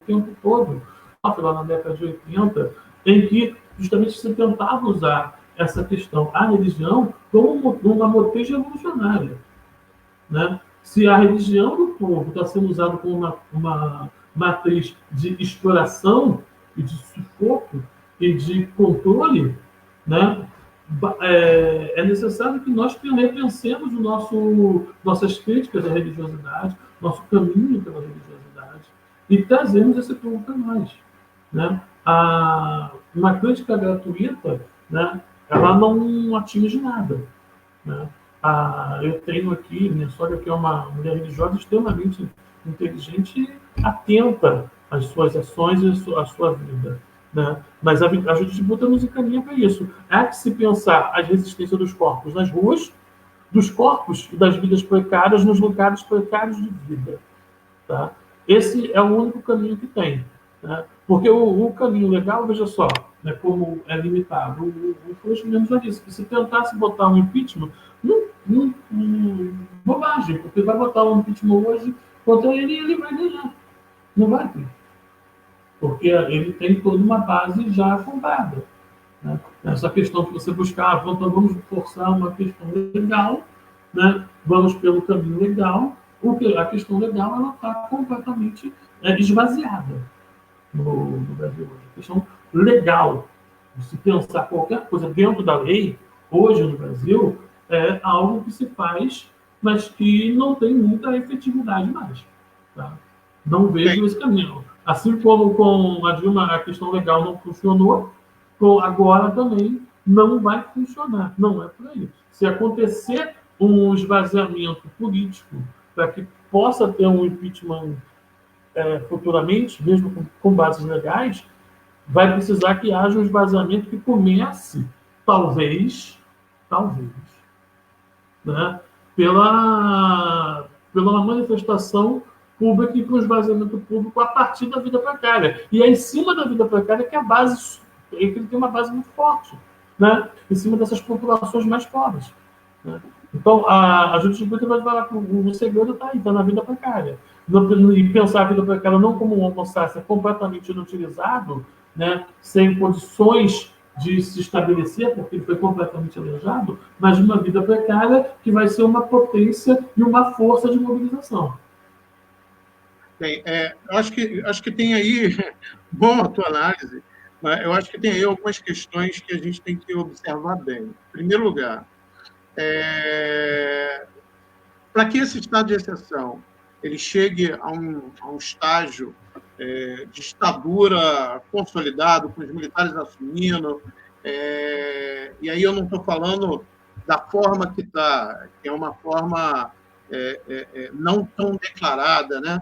o tempo todo, lá na década de 80, em que justamente se tentava usar essa questão, a religião, como uma motriz revolucionária, né? Se a religião do povo está sendo usada como uma matriz de exploração e de sufoco e de controle, né? É necessário que nós primeiro pensemos nossas críticas à religiosidade, nosso caminho pela religiosidade, e trazemos esse povo para nós, né? Uma crítica gratuita, né? Ela não atinge nada, né? Eu tenho aqui, minha sogra, que é uma mulher religiosa extremamente inteligente e atenta às suas ações e à sua vida, né? Mas a Judith Butler nos encaminha para isso. Há que se pensar a resistência dos corpos nas ruas, dos corpos e das vidas precárias nos lugares precários de vida, tá? Esse é o único caminho que tem, né? Porque o caminho legal, veja só, né, como é limitado. O Freixo mesmo já disse que se tentasse botar um impeachment, bobagem, porque vai botar um impeachment hoje contra ele vai ganhar. Não vai ter. Porque ele tem toda uma base já fundada, né? Essa questão que você buscar, vamos forçar uma questão legal, né? Vamos pelo caminho legal, porque a questão legal ela está completamente esvaziada no Brasil hoje. A questão legal, se pensar qualquer coisa dentro da lei, hoje no Brasil, é algo que se faz, mas que não tem muita efetividade mais, tá? Não vejo esse caminho. Assim como com a Dilma a questão legal não funcionou, agora também não vai funcionar. Não é por aí. Se acontecer um esvaziamento político para que possa ter um impeachment futuramente, mesmo com bases legais, vai precisar que haja um esvaziamento que comece, talvez, né, pela manifestação pública e para o esvaziamento público a partir da vida precária. E é em cima da vida precária que a base, que ele tem uma base muito forte, né, em cima dessas populações mais pobres. Né? Então, a jurisprudência vai falar que o segredo está aí, está na vida precária. E pensar a vida precária não como um homo sapiens completamente inutilizado, né, sem condições de se estabelecer, porque ele foi completamente aleijado, mas de uma vida precária que vai ser uma potência e uma força de mobilização. Bem, acho que tem aí, bom a tua análise, mas eu acho que tem aí algumas questões que a gente tem que observar bem. Em primeiro lugar, para que esse estado de exceção ele chegue a um estágio de ditadura consolidado, com os militares assumindo, e aí eu não estou falando da forma que está, que é uma forma não tão declarada, né?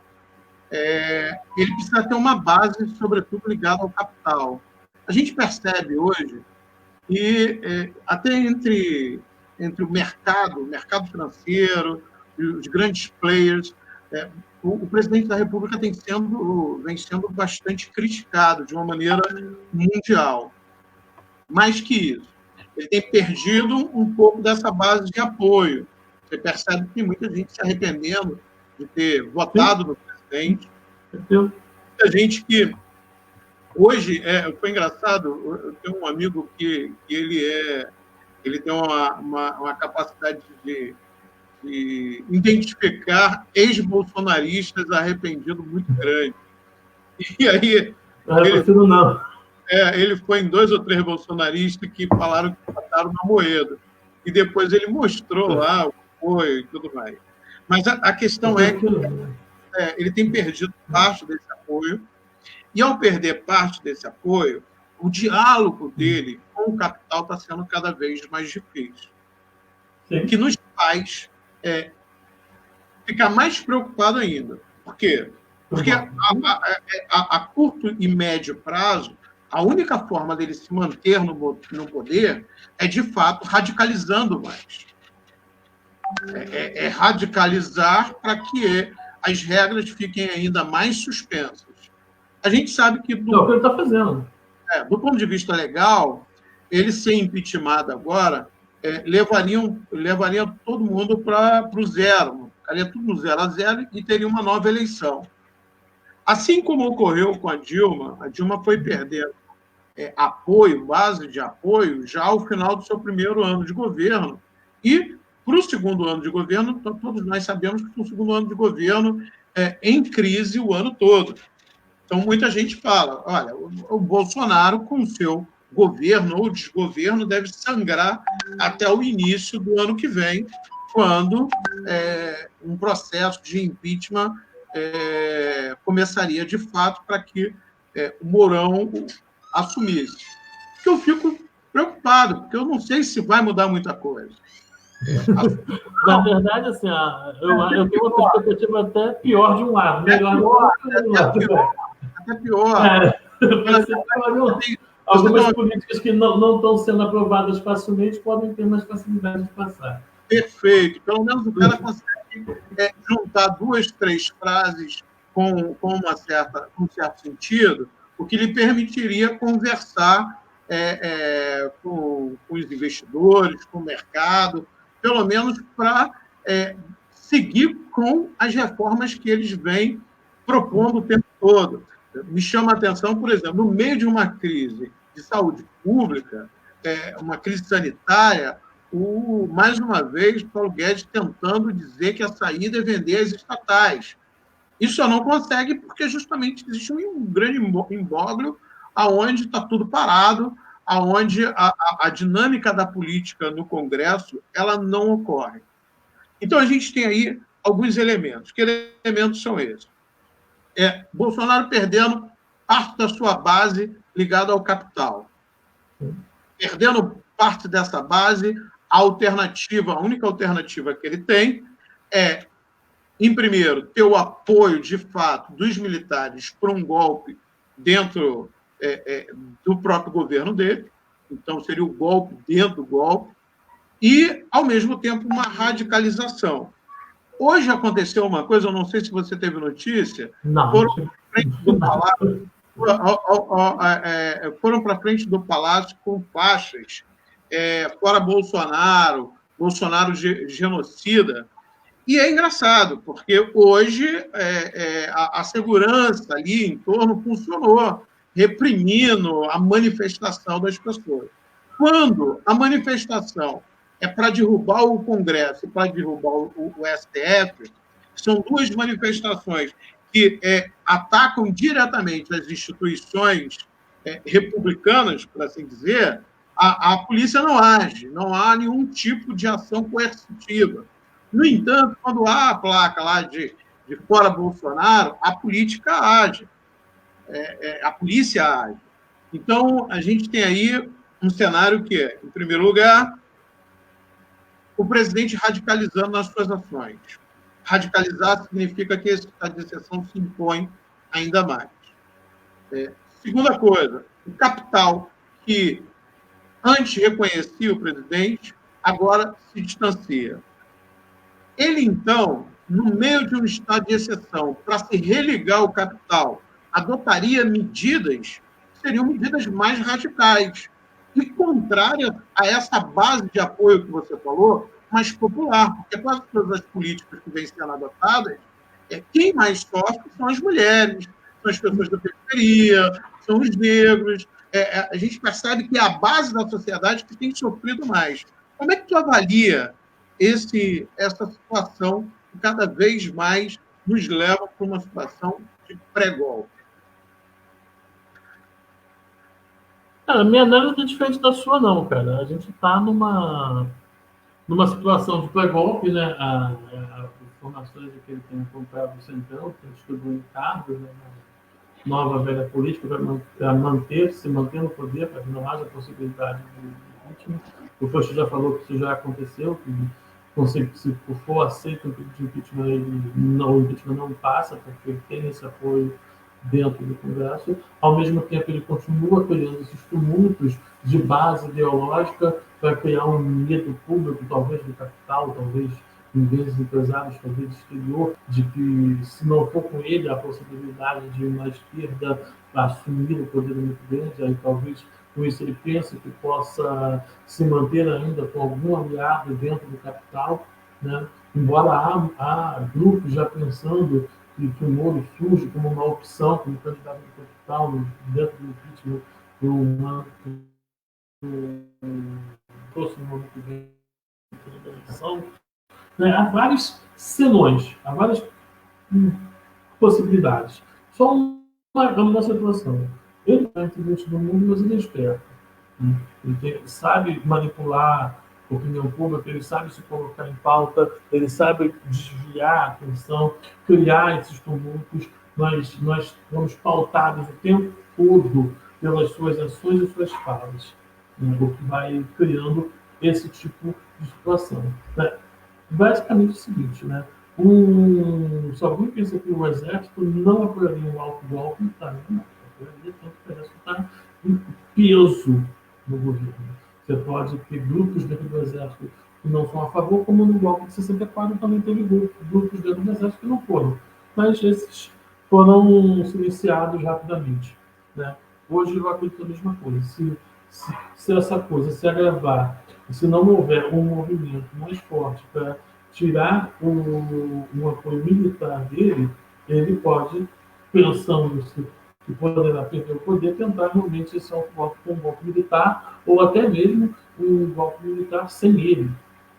Ele precisa ter uma base, sobretudo, ligada ao capital. A gente percebe hoje que até entre o mercado financeiro e os grandes players, o presidente da República vem sendo bastante criticado de uma maneira mundial. Mais que isso, ele tem perdido um pouco dessa base de apoio. Você percebe que muita gente se arrependendo de ter votado no presidente. Muita gente que hoje foi engraçado. Eu tenho um amigo que ele tem uma capacidade de identificar ex-bolsonaristas arrependidos muito grande. E aí ele foi em 2 ou 3 bolsonaristas que falaram que botaram na moeda. E depois ele mostrou lá o apoio e tudo mais. Mas a questão é que ele tem perdido parte desse apoio, e ao perder parte desse apoio, o diálogo dele com o capital está sendo cada vez mais difícil. O que nos faz ficar mais preocupado ainda. Por quê? Porque a curto e médio prazo, a única forma dele se manter no poder é, de fato, radicalizando mais. Radicalizar para que as regras fiquem ainda mais suspensas. A gente sabe que... É o que ele está fazendo. Do ponto de vista legal, ele ser impeachmentado agora levaria todo mundo para o zero. Ficaria tudo no 0-0 e teria uma nova eleição. Assim como ocorreu com a Dilma foi perdendo apoio, base de apoio, já ao final do seu primeiro ano de governo. E, para o segundo ano de governo, todos nós sabemos que o segundo ano de governo em crise o ano todo. Então, muita gente fala, olha, o Bolsonaro, com o seu governo ou desgoverno, deve sangrar até o início do ano que vem, quando um processo de impeachment começaria de fato para que o Mourão assumisse. Porque eu fico preocupado, porque eu não sei se vai mudar muita coisa. Na verdade, assim, eu tenho uma perspectiva até pior de um lado. Até pior. Algumas políticas que não estão sendo aprovadas facilmente podem ter mais facilidade de passar. Perfeito. Pelo menos o cara consegue juntar 2, 3 frases com um certo sentido, o que lhe permitiria conversar com os investidores, com o mercado, pelo menos para seguir com as reformas que eles vêm propondo o tempo todo. Me chama a atenção, por exemplo, no meio de uma crise de saúde pública, uma crise sanitária, mais uma vez, Paulo Guedes tentando dizer que a saída é vender as estatais. Isso só não consegue porque justamente existe um grande imbróglio onde está tudo parado, onde a dinâmica da política no Congresso ela não ocorre. Então, a gente tem aí alguns elementos. Que elementos são esses? Bolsonaro perdendo parte da sua base ligada ao capital. Perdendo parte dessa base, a única alternativa que ele tem é, em primeiro, ter o apoio, de fato, dos militares para um golpe dentro do próprio governo dele, então seria o golpe dentro do golpe, e, ao mesmo tempo, uma radicalização. Hoje aconteceu uma coisa, eu não sei se você teve notícia, Não. Foram para frente do Palácio com faixas, fora Bolsonaro genocida. E é engraçado, porque hoje a segurança ali em torno funcionou, reprimindo a manifestação das pessoas. Quando a manifestação é para derrubar o Congresso, para derrubar o STF, são duas manifestações que atacam diretamente as instituições republicanas, por assim dizer, a polícia não age, não há nenhum tipo de ação coercitiva. No entanto, quando há a placa lá de fora Bolsonaro, a política age, a polícia age. Então, a gente tem aí um cenário que é, em primeiro lugar, o presidente radicalizando nas suas ações. Radicalizar significa que esse estado de exceção se impõe ainda mais. Segunda coisa, o capital que antes reconhecia o presidente, agora se distancia. Ele, então, no meio de um estado de exceção, para se religar ao capital, adotaria medidas que seriam medidas mais radicais e contrárias a essa base de apoio que você falou, mais popular, porque quase todas as políticas que vêm sendo adotadas, quem mais sofre são as mulheres, são as pessoas da periferia, são os negros. A gente percebe que é a base da sociedade que tem sofrido mais. Como é que tu avalia essa situação que cada vez mais nos leva para uma situação de pré-golpe? A minha análise não é diferente da sua, não, cara. A gente está numa situação de pré-golpe, né? As informações de que ele tem comprado o Centrão, que ele estudou em cargos, né? Nova velha política para manter no poder, para que não haja possibilidade de impeachment. O Posto já falou que isso já aconteceu, que se for aceito o pedido de impeachment, o impeachment não passa, porque ele tem esse apoio dentro do Congresso. Ao mesmo tempo, ele continua criando esses tumultos de base ideológica para criar um medo público, talvez do capital, talvez em vezes empresários, talvez exterior, de que se não for com ele a possibilidade de uma esquerda assumir o poder muito grande, aí talvez com isso ele pense que possa se manter ainda com algum aliado dentro do capital, né? Embora há grupos já pensando que o Moro surge como uma opção, como candidato do capital dentro do impeachment no próximo ano que vem da eleição. Há vários senões, há várias possibilidades. Só uma situação. Ele está inteligente do mundo, mas ele é esperto. Ele sabe manipular a opinião pública, ele sabe se colocar em pauta, ele sabe desviar a atenção, criar esses tumultos. Nós estamos pautados o tempo todo pelas suas ações e suas falas, o que vai criando esse tipo de situação. Basicamente o seguinte, né? Se alguém pensa que o Exército não apoiaria um alto golpe, tá? Não apoiaria, tanto que o Exército está em peso no governo. Você pode ter grupos dentro do Exército que não são a favor, como no golpe de 64 também teve grupos dentro do Exército que não foram. Mas esses foram silenciados rapidamente, né? Hoje eu acredito a mesma coisa. Se essa coisa se agravar, se não houver um movimento mais forte para tirar um apoio militar dele, ele pode, pensando-se que poderá perder o poder, tentar realmente esse golpe com um golpe militar, ou até mesmo um golpe militar sem ele,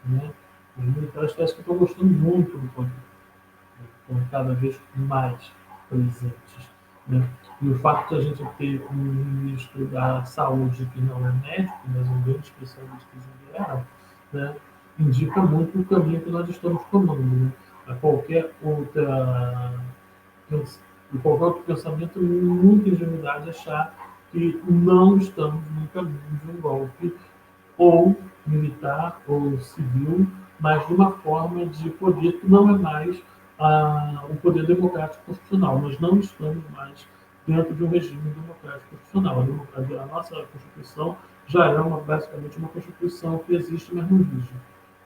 né? Os militares parece que estão gostando muito do poder, estão cada vez mais presentes, né? E o fato de a gente ter um ministro da saúde que não é médico, mas um grande especialista em guerra, né, indica muito o caminho que nós estamos tomando, né? Qualquer outro pensamento, muita ingenuidade achar que não estamos no caminho de um golpe ou militar ou civil, mas de uma forma de poder que não é mais o poder democrático constitucional. Nós não estamos mais dentro de um regime democrático constitucional. A nossa Constituição já é basicamente uma Constituição que existe, mas não existe,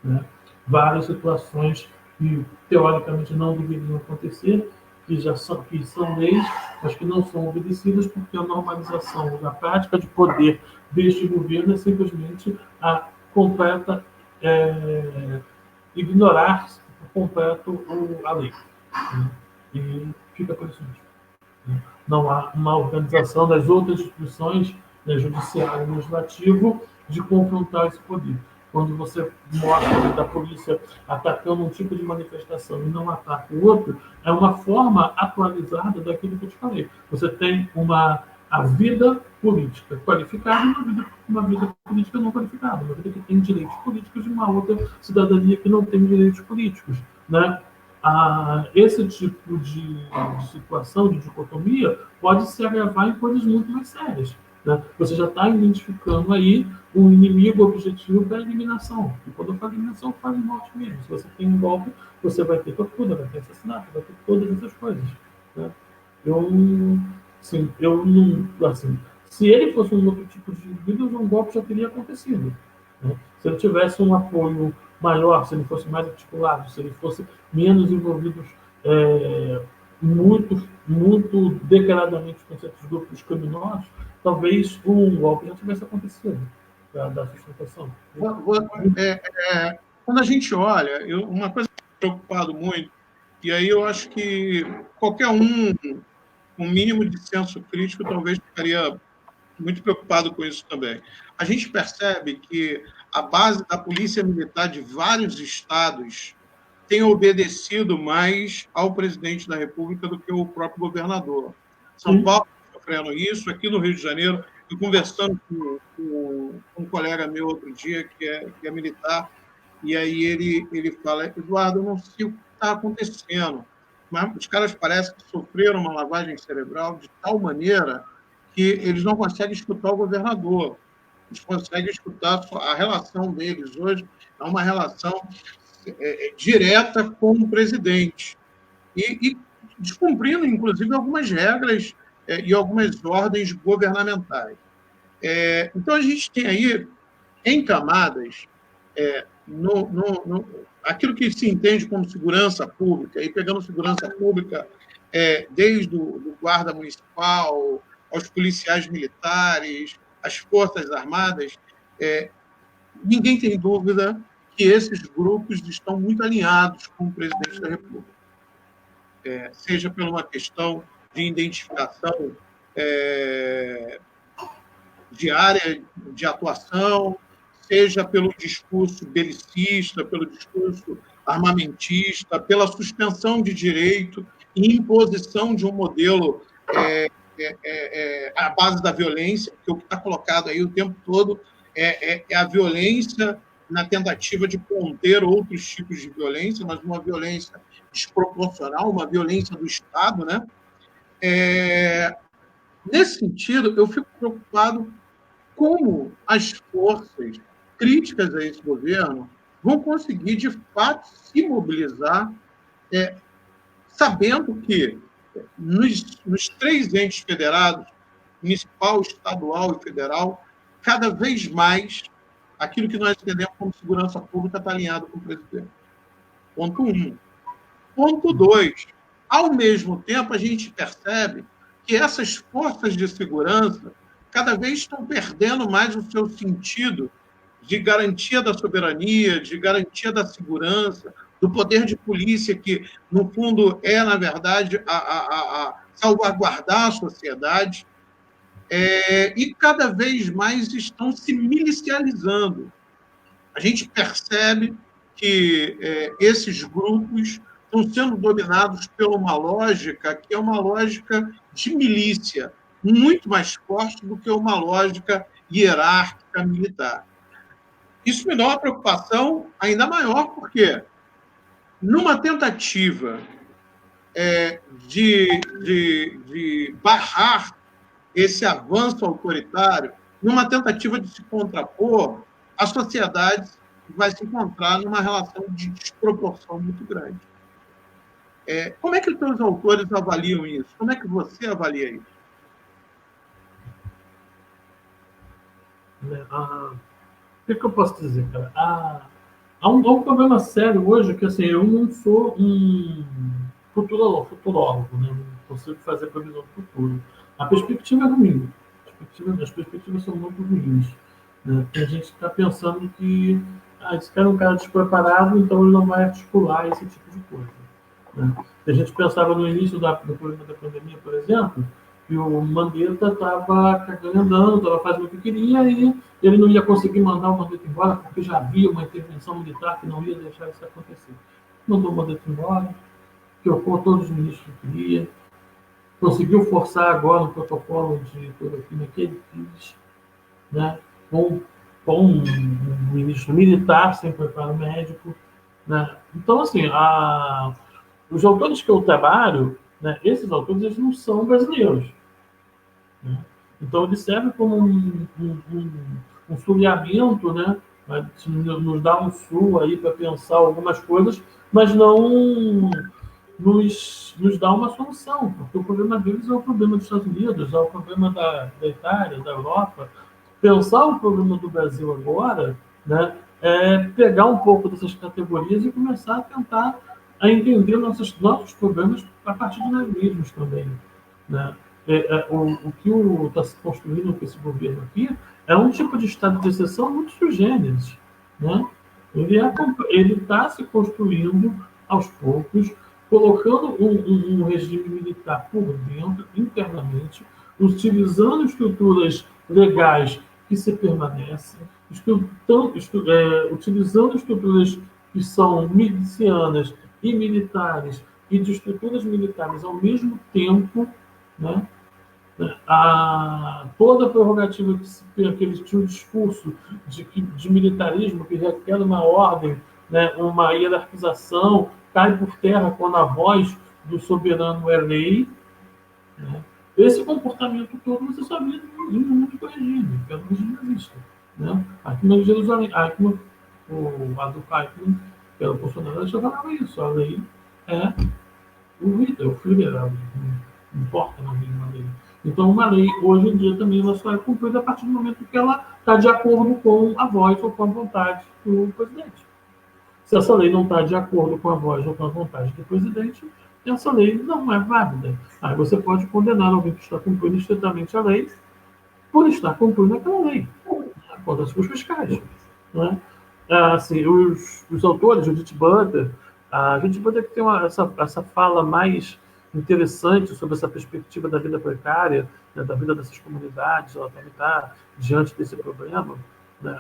né? Várias situações que, teoricamente, não deveriam acontecer, que são leis, mas que não são obedecidas, porque a normalização da prática de poder deste governo é simplesmente a completa ignorar por completo a lei, né? E fica por isso mesmo, né? Não há uma organização das outras instituições, né, judiciário e legislativo, de confrontar esse poder. Quando você mostra da polícia atacando um tipo de manifestação e não ataca o outro, é uma forma atualizada daquilo que eu te falei. Você tem a vida política qualificada e uma vida política não qualificada, uma vida que tem direitos políticos e uma outra cidadania que não tem direitos políticos, né? Esse tipo de situação, de dicotomia, pode se agravar em coisas muito mais sérias, né? Você já está identificando aí um inimigo objetivo para a eliminação. E quando eu falo eliminação, eu falo em morte mesmo. Se você tem um golpe, você vai ter tortura, vai ter assassinato, vai ter todas essas coisas, né? Eu não. Assim, se ele fosse um outro tipo de indivíduo, um golpe já teria acontecido, né? Se ele tivesse um apoio maior, se ele fosse mais articulado, se ele fosse menos envolvido muito declaradamente com certos grupos criminosos, talvez um golpe já tivesse acontecido da sustentação. Quando a gente olha, uma coisa que eu estou preocupado muito, e aí eu acho que qualquer um mínimo de senso crítico talvez ficaria muito preocupado com isso também. A gente percebe que a base da polícia militar de vários estados tem obedecido mais ao presidente da República do que o próprio governador. São Paulo está sofrendo isso, aqui no Rio de Janeiro, eu conversando com um colega meu outro dia, que é militar, e aí ele fala: Eduardo, eu não sei o que está acontecendo, mas os caras parecem que sofreram uma lavagem cerebral de tal maneira que eles não conseguem escutar o governador, eles conseguem escutar a relação deles hoje, é uma relação direta com o presidente, e descumprindo, inclusive, algumas regras e algumas ordens governamentais. Então, a gente tem aí, em camadas, aquilo que se entende como segurança pública, e pegando segurança pública desde o guarda municipal aos policiais militares, às forças armadas, ninguém tem dúvida que esses grupos estão muito alinhados com o presidente da República, seja por uma questão de identificação de área de atuação, seja pelo discurso belicista, pelo discurso armamentista, pela suspensão de direito e imposição de um modelo à base da violência, porque o que está colocado aí o tempo todo é a violência na tentativa de conter outros tipos de violência, mas uma violência desproporcional, uma violência do Estado, né? Nesse sentido, eu fico preocupado como as forças críticas a esse governo vão conseguir, de fato, se mobilizar, sabendo que nos 3 entes federados, municipal, estadual e federal, cada vez mais aquilo que nós entendemos como segurança pública está alinhado com o presidente. Ponto 1. Ponto 2. Ao mesmo tempo, a gente percebe que essas forças de segurança cada vez estão perdendo mais o seu sentido de garantia da soberania, de garantia da segurança, do poder de polícia, que, no fundo, na verdade, a salvaguardar a sociedade, e cada vez mais estão se milicializando. A gente percebe que esses grupos estão sendo dominados por uma lógica que é uma lógica de milícia, muito mais forte do que uma lógica hierárquica militar. Isso me dá uma preocupação ainda maior, porque numa tentativa de barrar esse avanço autoritário, numa tentativa de se contrapor, a sociedade vai se encontrar numa relação de desproporção muito grande. Como é que os seus autores avaliam isso? Como é que você avalia isso? Né? O que eu posso dizer, cara? Há um problema sério hoje que, assim, eu não sou um futurólogo, né? Não consigo fazer previsão do futuro. A perspectiva é ruim. As perspectivas são muito ruins. Né? Tem gente que está pensando que esse cara é um cara despreparado, então ele não vai articular esse tipo de coisa. Né? A gente pensava no início do problema da pandemia, por exemplo, que o Mandetta estava cagando andando, estava fazendo o que queria e ele não ia conseguir mandar o Mandetta embora porque já havia uma intervenção militar que não ia deixar isso acontecer. Mandou o Mandetta embora, trocou todos os ministros que queria, conseguiu forçar agora um protocolo de cloroquina que ele quis, né? com um ministro militar sem preparo médico. Né? Então, assim, os autores que eu trabalho, né, esses autores eles não são brasileiros. Né? Então, ele serve como um sulhamento, né? Nos dá um sul aí para pensar algumas coisas, mas não nos dá uma solução, porque o problema deles é o problema dos Estados Unidos, é o problema da Itália, da Europa. Pensar o problema do Brasil agora, né, é pegar um pouco dessas categorias e começar a tentar entender nossos problemas a partir de nós mesmos também. Né? O que está se construindo com esse governo aqui é um tipo de estado de exceção muito sui generis. Né? Ele está se construindo aos poucos, colocando um regime militar por dentro, internamente, utilizando estruturas legais que se permanecem, utilizando estruturas que são milicianas e militares e de estruturas militares ao mesmo tempo, né? Toda a prerrogativa que eles tinham um discurso de militarismo que requer uma ordem, né, uma hierarquização, cai por terra quando a voz do soberano é lei. Né? Esse comportamento todo você só vê no mundo do regime, que é o regime nazista. Né? Aqui em Jerusalém, o Adolf Eichmann, que era o Bolsonaro, já falava isso. A lei é o Hitler, o Führer, não importa na mínima lei. Então, uma lei, hoje em dia, também ela só é cumprida a partir do momento que ela está de acordo com a voz ou com a vontade do presidente. Se essa lei não está de acordo com a voz ou com a vontade do presidente, essa lei não é válida. Aí você pode condenar alguém que está cumprindo estritamente a lei por estar cumprindo aquela lei. Contra-se os fiscais. Né? Assim, os autores, Judith Butler, a Judith Butler que tem essa fala mais interessante sobre essa perspectiva da vida precária, né, da vida dessas comunidades, ela também está diante desse problema. Né?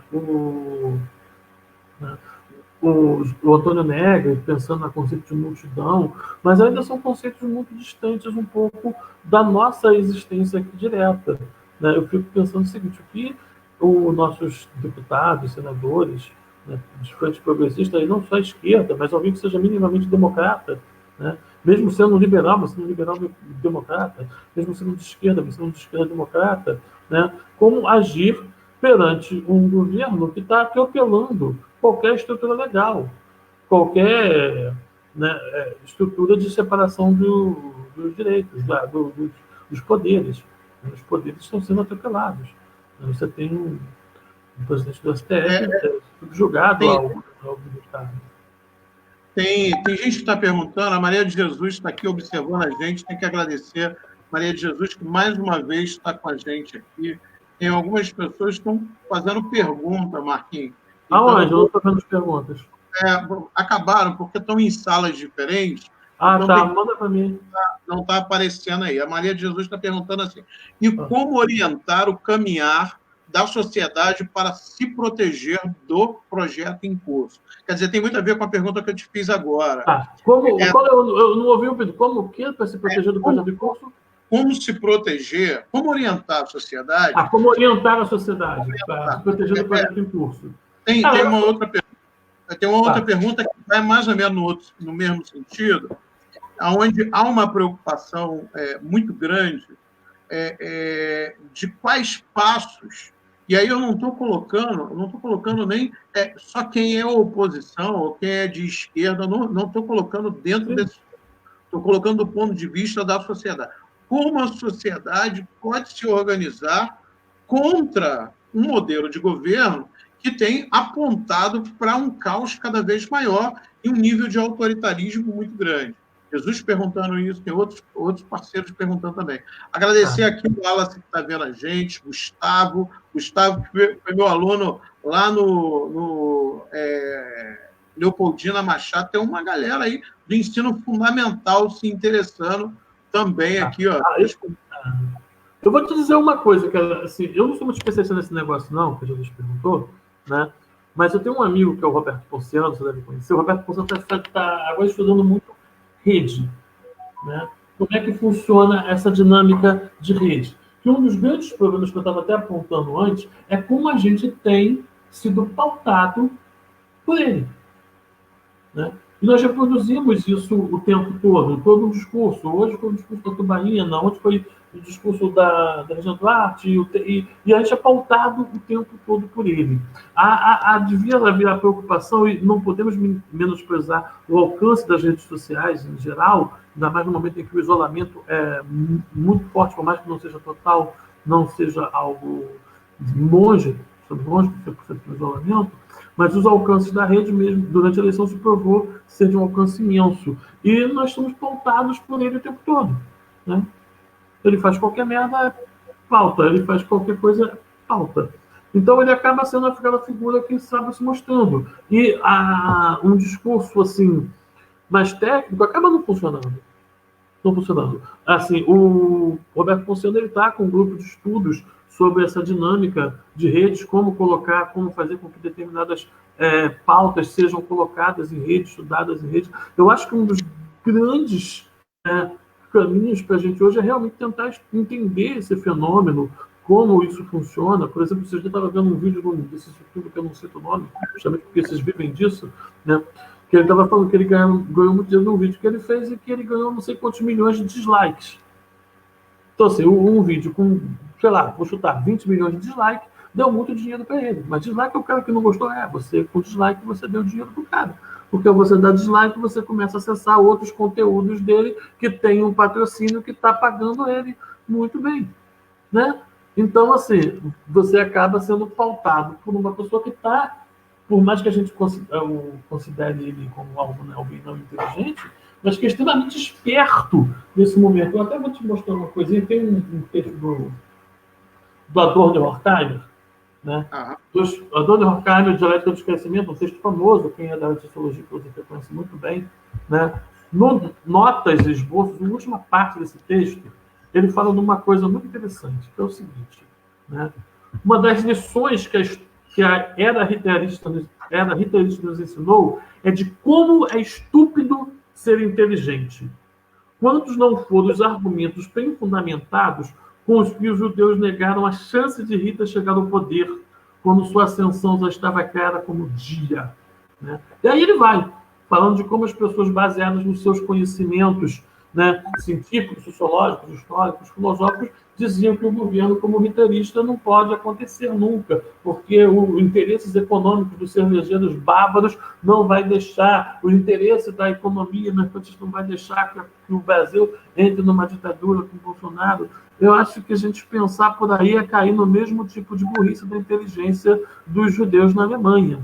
O Antônio Negri, pensando no conceito de multidão, mas ainda são conceitos muito distantes um pouco da nossa existência aqui direta. Né? Eu fico pensando o seguinte, o que os nossos deputados, senadores, né, de frente progressista, e não só a esquerda, mas alguém que seja minimamente democrata, né? Mesmo sendo liberal, mas sendo liberal democrata, mesmo sendo de esquerda, mas sendo de esquerda democrata, né? Como agir perante um governo que está atropelando qualquer estrutura legal, qualquer, né, estrutura de separação dos direitos, dos poderes. Os poderes estão sendo atropelados. Você tem um presidente do STF subjugado ao militar. Tem gente que está perguntando, a Maria de Jesus está aqui observando a gente, tem que agradecer. Maria de Jesus, que mais uma vez está com a gente aqui. Tem algumas pessoas que estão fazendo pergunta, Marquinhos. Então, Aonde? Eu não estou vendo as perguntas. Acabaram, porque estão em salas diferentes. Então tá, manda para mim. Não está aparecendo aí. A Maria de Jesus está perguntando assim, e como orientar o caminhar da sociedade para se proteger do projeto em curso? Quer dizer, tem muito a ver com a pergunta que eu te fiz agora. Eu não ouvi o pedido. Como o quê para se proteger do projeto em curso? Como se proteger, como orientar a sociedade... como orientar a sociedade para se proteger do projeto em curso. Tem uma outra pergunta. Tem uma outra pergunta que vai mais ou menos no mesmo sentido, onde há uma preocupação muito grande de quais passos. E aí eu não estou colocando nem só quem é oposição ou quem é de esquerda, não estou colocando dentro desse. Estou colocando do ponto de vista da sociedade. Como a sociedade pode se organizar contra um modelo de governo que tem apontado para um caos cada vez maior e um nível de autoritarismo muito grande. Jesus perguntando isso, tem outros parceiros perguntando também. Agradecer aqui o Wallace que está vendo a gente, Gustavo, que foi meu aluno lá no Leopoldina Machado, tem uma galera aí do ensino fundamental se interessando também aqui, ó. Eu vou te dizer uma coisa, que assim, eu não sou muito especialista nesse negócio, não, que a Jesus perguntou, né? Mas eu tenho um amigo que é o Roberto Ponciano, você deve conhecer. O Roberto Ponciano está agora estudando muito rede, né? Como é que funciona essa dinâmica de rede? Que um dos grandes problemas que eu estava até apontando antes é como a gente tem sido pautado por ele, né? E nós reproduzimos isso o tempo todo um discurso. Hoje foi o discurso da Tubaína, ontem foi o discurso da Regina Duarte, e a gente é pautado o tempo todo por ele. Devia haver a preocupação, e não podemos menosprezar o alcance das redes sociais em geral, ainda mais no momento em que o isolamento é muito forte, por mais que não seja total, não seja algo longe, estamos longe de 100% do isolamento, mas os alcances da rede mesmo, durante a eleição, se provou ser de um alcance imenso. E nós somos pautados por ele o tempo todo, né? Ele faz qualquer merda, pauta. Ele faz qualquer coisa, pauta. Então ele acaba sendo aquela figura que sabe se mostrando. E um discurso assim mais técnico acaba não funcionando. Não funcionando. Assim, o Roberto Ponciano está com um grupo de estudos sobre essa dinâmica de redes, como colocar, como fazer com que determinadas pautas sejam colocadas em rede, estudadas em rede. Eu acho que um dos grandes caminhos para a gente hoje é realmente tentar entender esse fenômeno, como isso funciona. Por exemplo, você já estava vendo um vídeo desse estudo que eu não cito o nome, justamente porque vocês vivem disso, né? Que ele estava falando que ele ganhou muito dinheiro num vídeo que ele fez e que ele ganhou não sei quantos milhões de dislikes. Então, assim, um vídeo com, sei lá, vou chutar 20 milhões de dislikes, deu muito dinheiro para ele. Mas dislike é o cara que não gostou. Você com dislike, você deu dinheiro para o cara. Porque você dá dislike, você começa a acessar outros conteúdos dele que tem um patrocínio que está pagando ele muito bem, né? Então, assim, você acaba sendo pautado por uma pessoa que está, por mais que a gente considere ele como alguém não inteligente, mas que é extremamente esperto nesse momento. Eu até vou te mostrar uma coisinha. Tem um texto do Adorno e Horkheimer, né? Adorno e Horkheimer, Dialética do Esclarecimento, um texto famoso, quem é da sociologia que você conhece muito bem, né? Notas e esboços, na última parte desse texto, ele fala de uma coisa muito interessante, que é o seguinte, né? Uma das lições que a era hitlerista nos ensinou é de como é estúpido ser inteligente. Quantos não foram os argumentos bem fundamentados com os que os judeus negaram a chance de Hitler chegar ao poder, quando sua ascensão já estava clara como dia, né? E aí ele vai, falando de como as pessoas baseadas nos seus conhecimentos, né, científicos, sociológicos, históricos, filosóficos, diziam que o governo como hitlerista não pode acontecer nunca, porque os interesses econômicos dos cervejeiros bárbaros não vai deixar, o interesse da economia mercantilista não vai deixar que o Brasil entre numa ditadura com Bolsonaro. Eu acho que a gente pensar por aí é cair no mesmo tipo de burrice da inteligência dos judeus na Alemanha,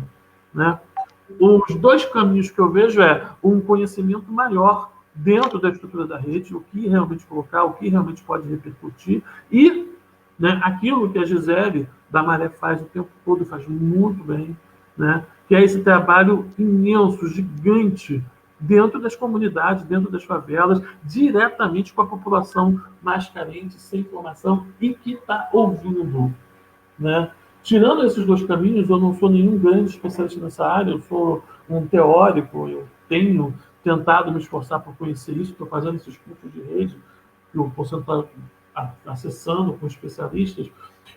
né? Os dois caminhos que eu vejo é um conhecimento maior dentro da estrutura da rede, o que realmente colocar, o que realmente pode repercutir, e, né, aquilo que a Gisele da Maré faz o tempo todo, faz muito bem, né, que é esse trabalho imenso, gigante, dentro das comunidades, dentro das favelas, diretamente com a população mais carente, sem informação, e que está ouvindo, né? Tirando esses dois caminhos, eu não sou nenhum grande especialista nessa área, eu sou um teórico, eu tenho tentado me esforçar por conhecer isso, estou fazendo esses cursos de rede, que o Porcento está acessando com especialistas,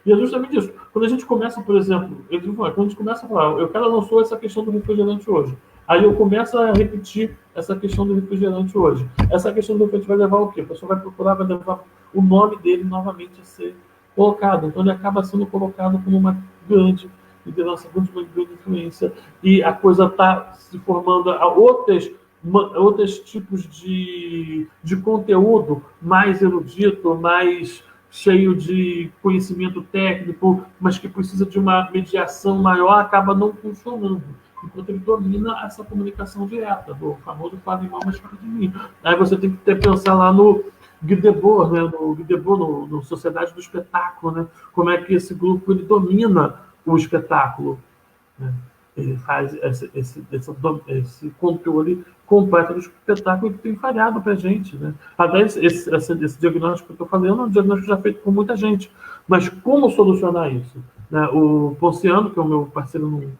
e é justamente isso. Quando a gente começa, por exemplo, quando a gente começa a falar, o cara lançou essa questão do refrigerante hoje, aí eu começo a repetir essa questão do refrigerante hoje. Essa questão do refrigerante vai levar o quê? A pessoa vai procurar, vai levar o nome dele novamente a ser colocado. Então ele acaba sendo colocado como uma grande liderança, uma grande influência, e a coisa está se formando a outros tipos de conteúdo mais erudito, mais cheio de conhecimento técnico, mas que precisa de uma mediação maior, acaba não funcionando, enquanto ele domina essa comunicação direta, do famoso fala em mal, mas fala de mim. Aí você tem que pensar lá no Guy Debord, né? No Guy Debord, no Sociedade do Espetáculo, né? Como é que esse grupo ele domina o espetáculo, né? Ele faz esse controle completo do espetáculo que tem falhado para a gente, né? Até esse diagnóstico que eu estou falando é um diagnóstico já feito por muita gente. Mas como solucionar isso? Né? O Ponciano, que é o meu parceiro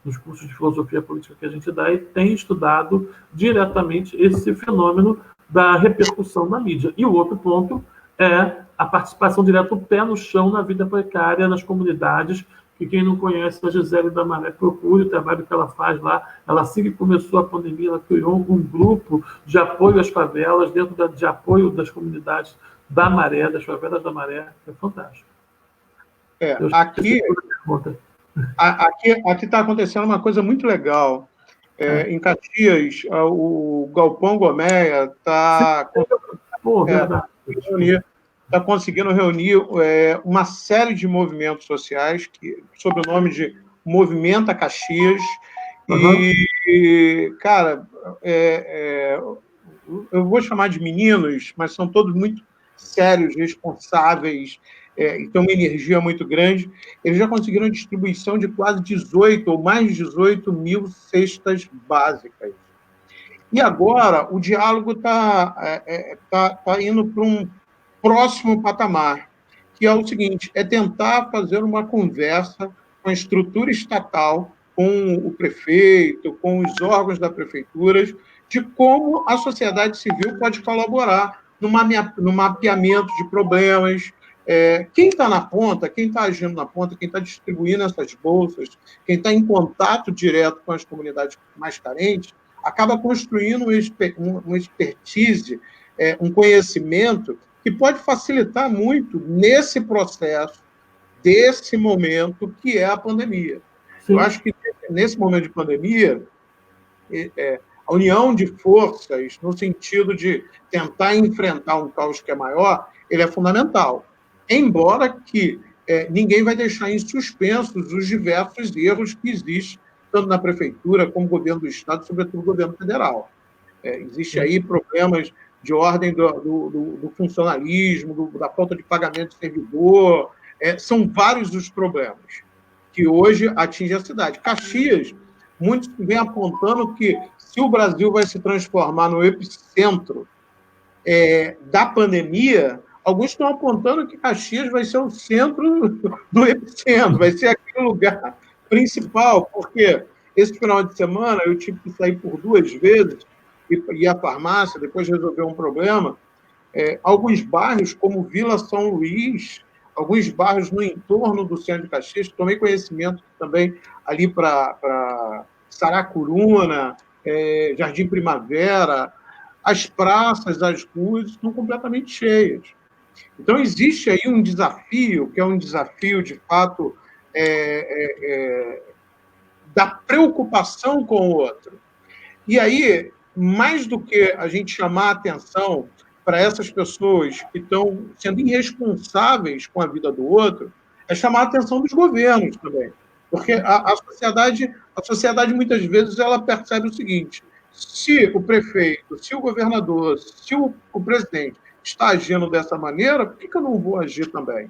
nos cursos de filosofia política que a gente dá, ele tem estudado diretamente esse fenômeno da repercussão na mídia. E o outro ponto é a participação direta, o pé no chão na vida precária, nas comunidades, que quem não conhece a Gisele da Maré procure o trabalho que ela faz lá. Ela, assim que começou a pandemia, ela criou um grupo de apoio às favelas, dentro de apoio das da Maré, das favelas da Maré. É fantástico. Aqui está acontecendo uma coisa muito legal. Em Caxias, o Galpão Gomeia está conseguindo reunir uma série de movimentos sociais sob o nome de Movimenta Caxias. E, cara, eu vou chamar de meninos, mas são todos muito sérios, responsáveis, e tem uma energia muito grande. Eles já conseguiram a distribuição de quase 18 ou mais de 18 mil cestas básicas. E agora o diálogo está indo para um próximo patamar, que é o seguinte, é tentar fazer uma conversa com a estrutura estatal, com o prefeito, com os órgãos da prefeitura, de como a sociedade civil pode colaborar no mapeamento de problemas. Quem está na ponta, quem está agindo na ponta, quem está distribuindo essas bolsas, quem está em contato direto com as comunidades mais carentes, acaba construindo uma expertise, um conhecimento que pode facilitar muito nesse processo, desse momento que é a pandemia. Sim. Eu acho que nesse momento de pandemia, a união de forças, no sentido de tentar enfrentar um caos que é maior, ele é fundamental. Embora que ninguém vai deixar em suspensos os diversos erros que existem, tanto na prefeitura como no governo do Estado, sobretudo no governo federal. Existe aí problemas de ordem do funcionalismo, da falta de pagamento de servidor. São vários os problemas que hoje atingem a cidade. Caxias, muitos vêm apontando que se o Brasil vai se transformar no epicentro da pandemia, alguns estão apontando que Caxias vai ser o centro do epicentro, vai ser aquele lugar principal, porque esse final de semana eu tive que sair por 2 vezes, ir à farmácia, depois resolver um problema. Alguns bairros, como Vila São Luís, alguns bairros no entorno do centro de Caxias, tomei conhecimento também ali para Saracuruna, Jardim Primavera, as praças, as ruas estão completamente cheias. Então, existe aí um desafio, que é um desafio, de fato, da preocupação com o outro. E aí, mais do que a gente chamar a atenção para essas pessoas que estão sendo irresponsáveis com a vida do outro, é chamar a atenção dos governos também. Porque a sociedade, muitas vezes, ela percebe o seguinte: se o prefeito, se o governador, se o presidente está agindo dessa maneira, por que eu não vou agir também?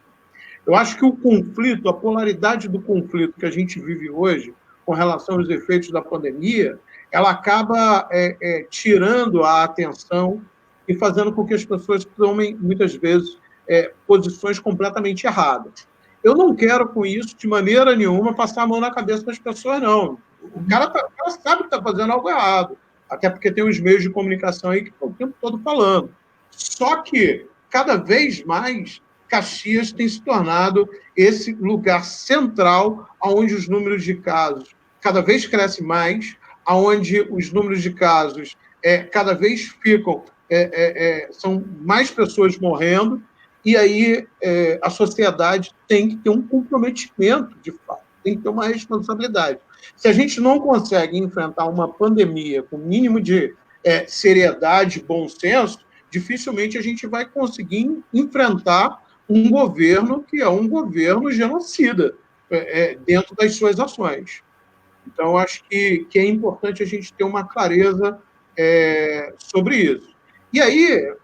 Eu acho que o conflito, a polaridade do conflito que a gente vive hoje com relação aos efeitos da pandemia, ela acaba tirando a atenção e fazendo com que as pessoas tomem, muitas vezes, posições completamente erradas. Eu não quero, com isso, de maneira nenhuma, passar a mão na cabeça das pessoas, não. O cara sabe que está fazendo algo errado, até porque tem os meios de comunicação aí que estão o tempo todo falando. Só que, cada vez mais, Caxias tem se tornado esse lugar central onde os números de casos cada vez crescem mais, onde os números de casos cada vez ficam... são mais pessoas morrendo, e aí a sociedade tem que ter um comprometimento, de fato, tem que ter uma responsabilidade. Se a gente não consegue enfrentar uma pandemia com o mínimo de seriedade e bom senso, dificilmente a gente vai conseguir enfrentar um governo que é um governo genocida dentro das suas ações. Então, acho que é importante a gente ter uma clareza sobre isso. E aí,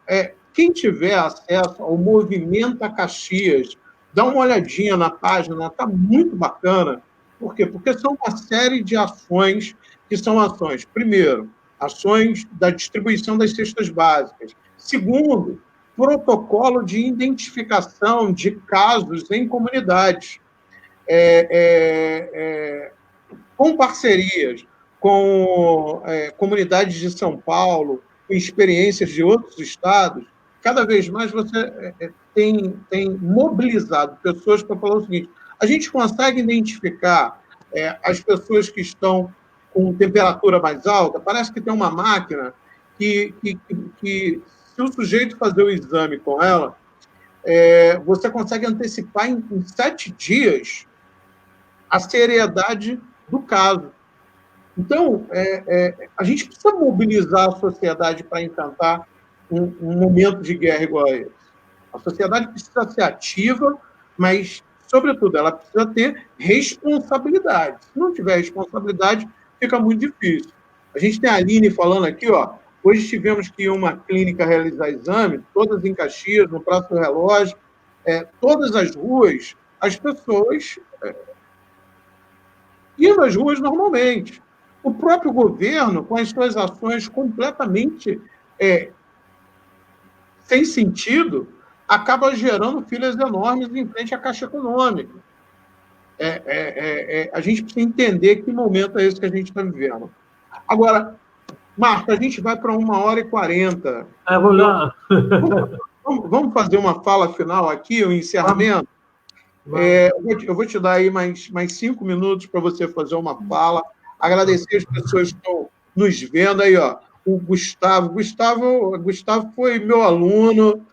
quem tiver acesso ao Movimenta Caxias, dá uma olhadinha na página, está muito bacana. Por quê? Porque são uma série de ações que são ações, primeiro, ações da distribuição das cestas básicas. Segundo, protocolo de identificação de casos em comunidades. Com parcerias com comunidades de São Paulo, com experiências de outros estados, cada vez mais você tem mobilizado pessoas para falar o seguinte: a gente consegue identificar as pessoas que estão com temperatura mais alta, parece que tem uma máquina que se o sujeito fazer o exame com ela, você consegue antecipar em 7 dias a seriedade do caso. Então, a gente precisa mobilizar a sociedade para enfrentar um momento de guerra igual a esse. A sociedade precisa ser ativa, mas, sobretudo, ela precisa ter responsabilidade. Se não tiver responsabilidade, fica muito difícil. A gente tem a Aline falando aqui, hoje tivemos que ir a uma clínica realizar exame, todas em Caxias, no Praça do Relógio, todas as ruas, as pessoas iam nas ruas normalmente. O próprio governo, com as suas ações completamente sem sentido, acaba gerando filas enormes em frente à Caixa Econômica. A gente precisa entender que momento é esse que a gente está vivendo. Agora, Marco, a gente vai para 1h40. Vamos fazer uma fala final aqui, um encerramento? Eu vou te dar aí mais 5 minutos para você fazer uma fala. Agradecer as pessoas que estão nos vendo aí, o Gustavo. Gustavo foi meu aluno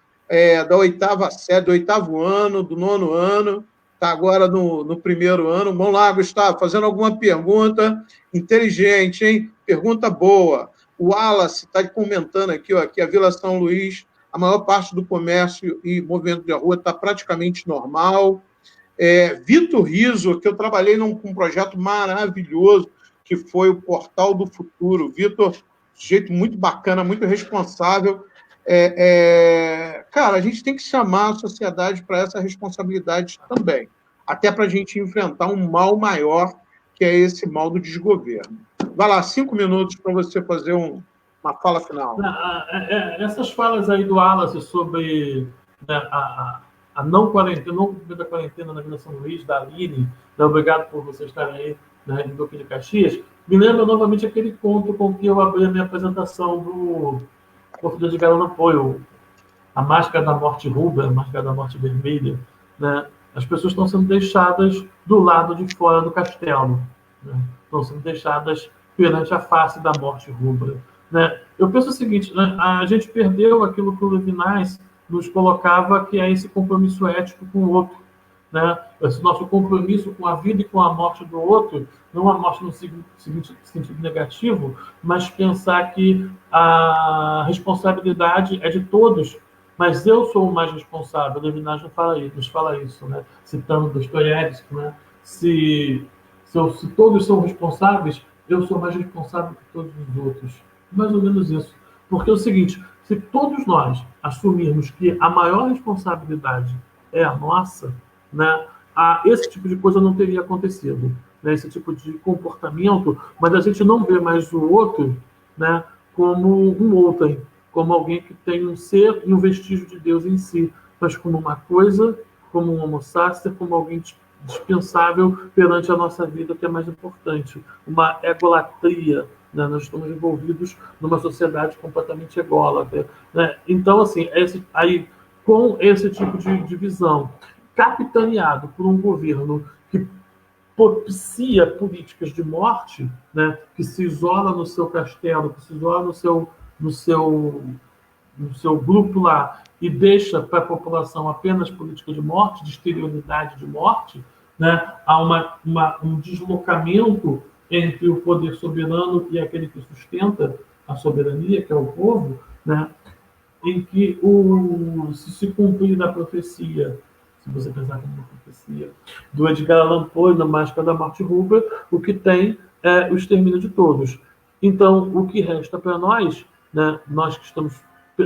da 8ª série, do 8º ano, do 9º ano, está agora no 1º ano. Vamos lá, Gustavo, fazendo alguma pergunta inteligente, hein? Pergunta boa. O Wallace está comentando aqui, que a Vila São Luís, a maior parte do comércio e movimento de rua está praticamente normal. Vitor Riso, que eu trabalhei num projeto maravilhoso, que foi o Portal do Futuro. Vitor, jeito muito bacana, muito responsável. Cara, a gente tem que chamar a sociedade para essa responsabilidade também, até para a gente enfrentar um mal maior, que é esse mal do desgoverno. Vai lá, 5 minutos para você fazer uma fala final. Essas falas aí do Wallace sobre a não cumprir da quarentena na Vila São Luís, da Aline, obrigado por vocês estarem aí, em Duque de Caxias, me lembra novamente aquele conto com que eu abri a minha apresentação do Porto de Garão Apoio, a Máscara da Morte Rubra, a Máscara da Morte Vermelha. As pessoas estão sendo deixadas do lado de fora do castelo, estão sendo deixadas perante a face da morte rubra. Eu penso o seguinte, a gente perdeu aquilo que o Levinas nos colocava, que é esse compromisso ético com o outro. Esse nosso compromisso com a vida e com a morte do outro, não a morte no sentido negativo, mas pensar que a responsabilidade é de todos, mas eu sou o mais responsável. O Levinas nos fala isso, citando Dostoiévski, se todos são responsáveis, eu sou mais responsável que todos os outros. Mais ou menos isso. Porque é o seguinte, se todos nós assumirmos que a maior responsabilidade é a nossa, esse tipo de coisa não teria acontecido. Esse tipo de comportamento, mas a gente não vê mais o outro como um outrem, como alguém que tem um ser e um vestígio de Deus em si, mas como uma coisa, como um homo sacer, como alguém dispensável perante a nossa vida, que é mais importante. Uma egolatria. Nós estamos envolvidos numa sociedade completamente ególatra. Então, assim, com esse tipo de visão, capitaneado por um governo que propicia políticas de morte, que se isola no seu castelo, que se isola no seu grupo lá e deixa para a população apenas política de morte, de exterioridade de morte, há um deslocamento entre o poder soberano e aquele que sustenta a soberania, que é o povo, em que se cumprir da profecia, se você pensar como uma profecia, do Edgar Allan Poe, na Máscara da Morte Rubra, o que tem é o extermínio de todos. Então, o que resta para nós, né, nós que estamos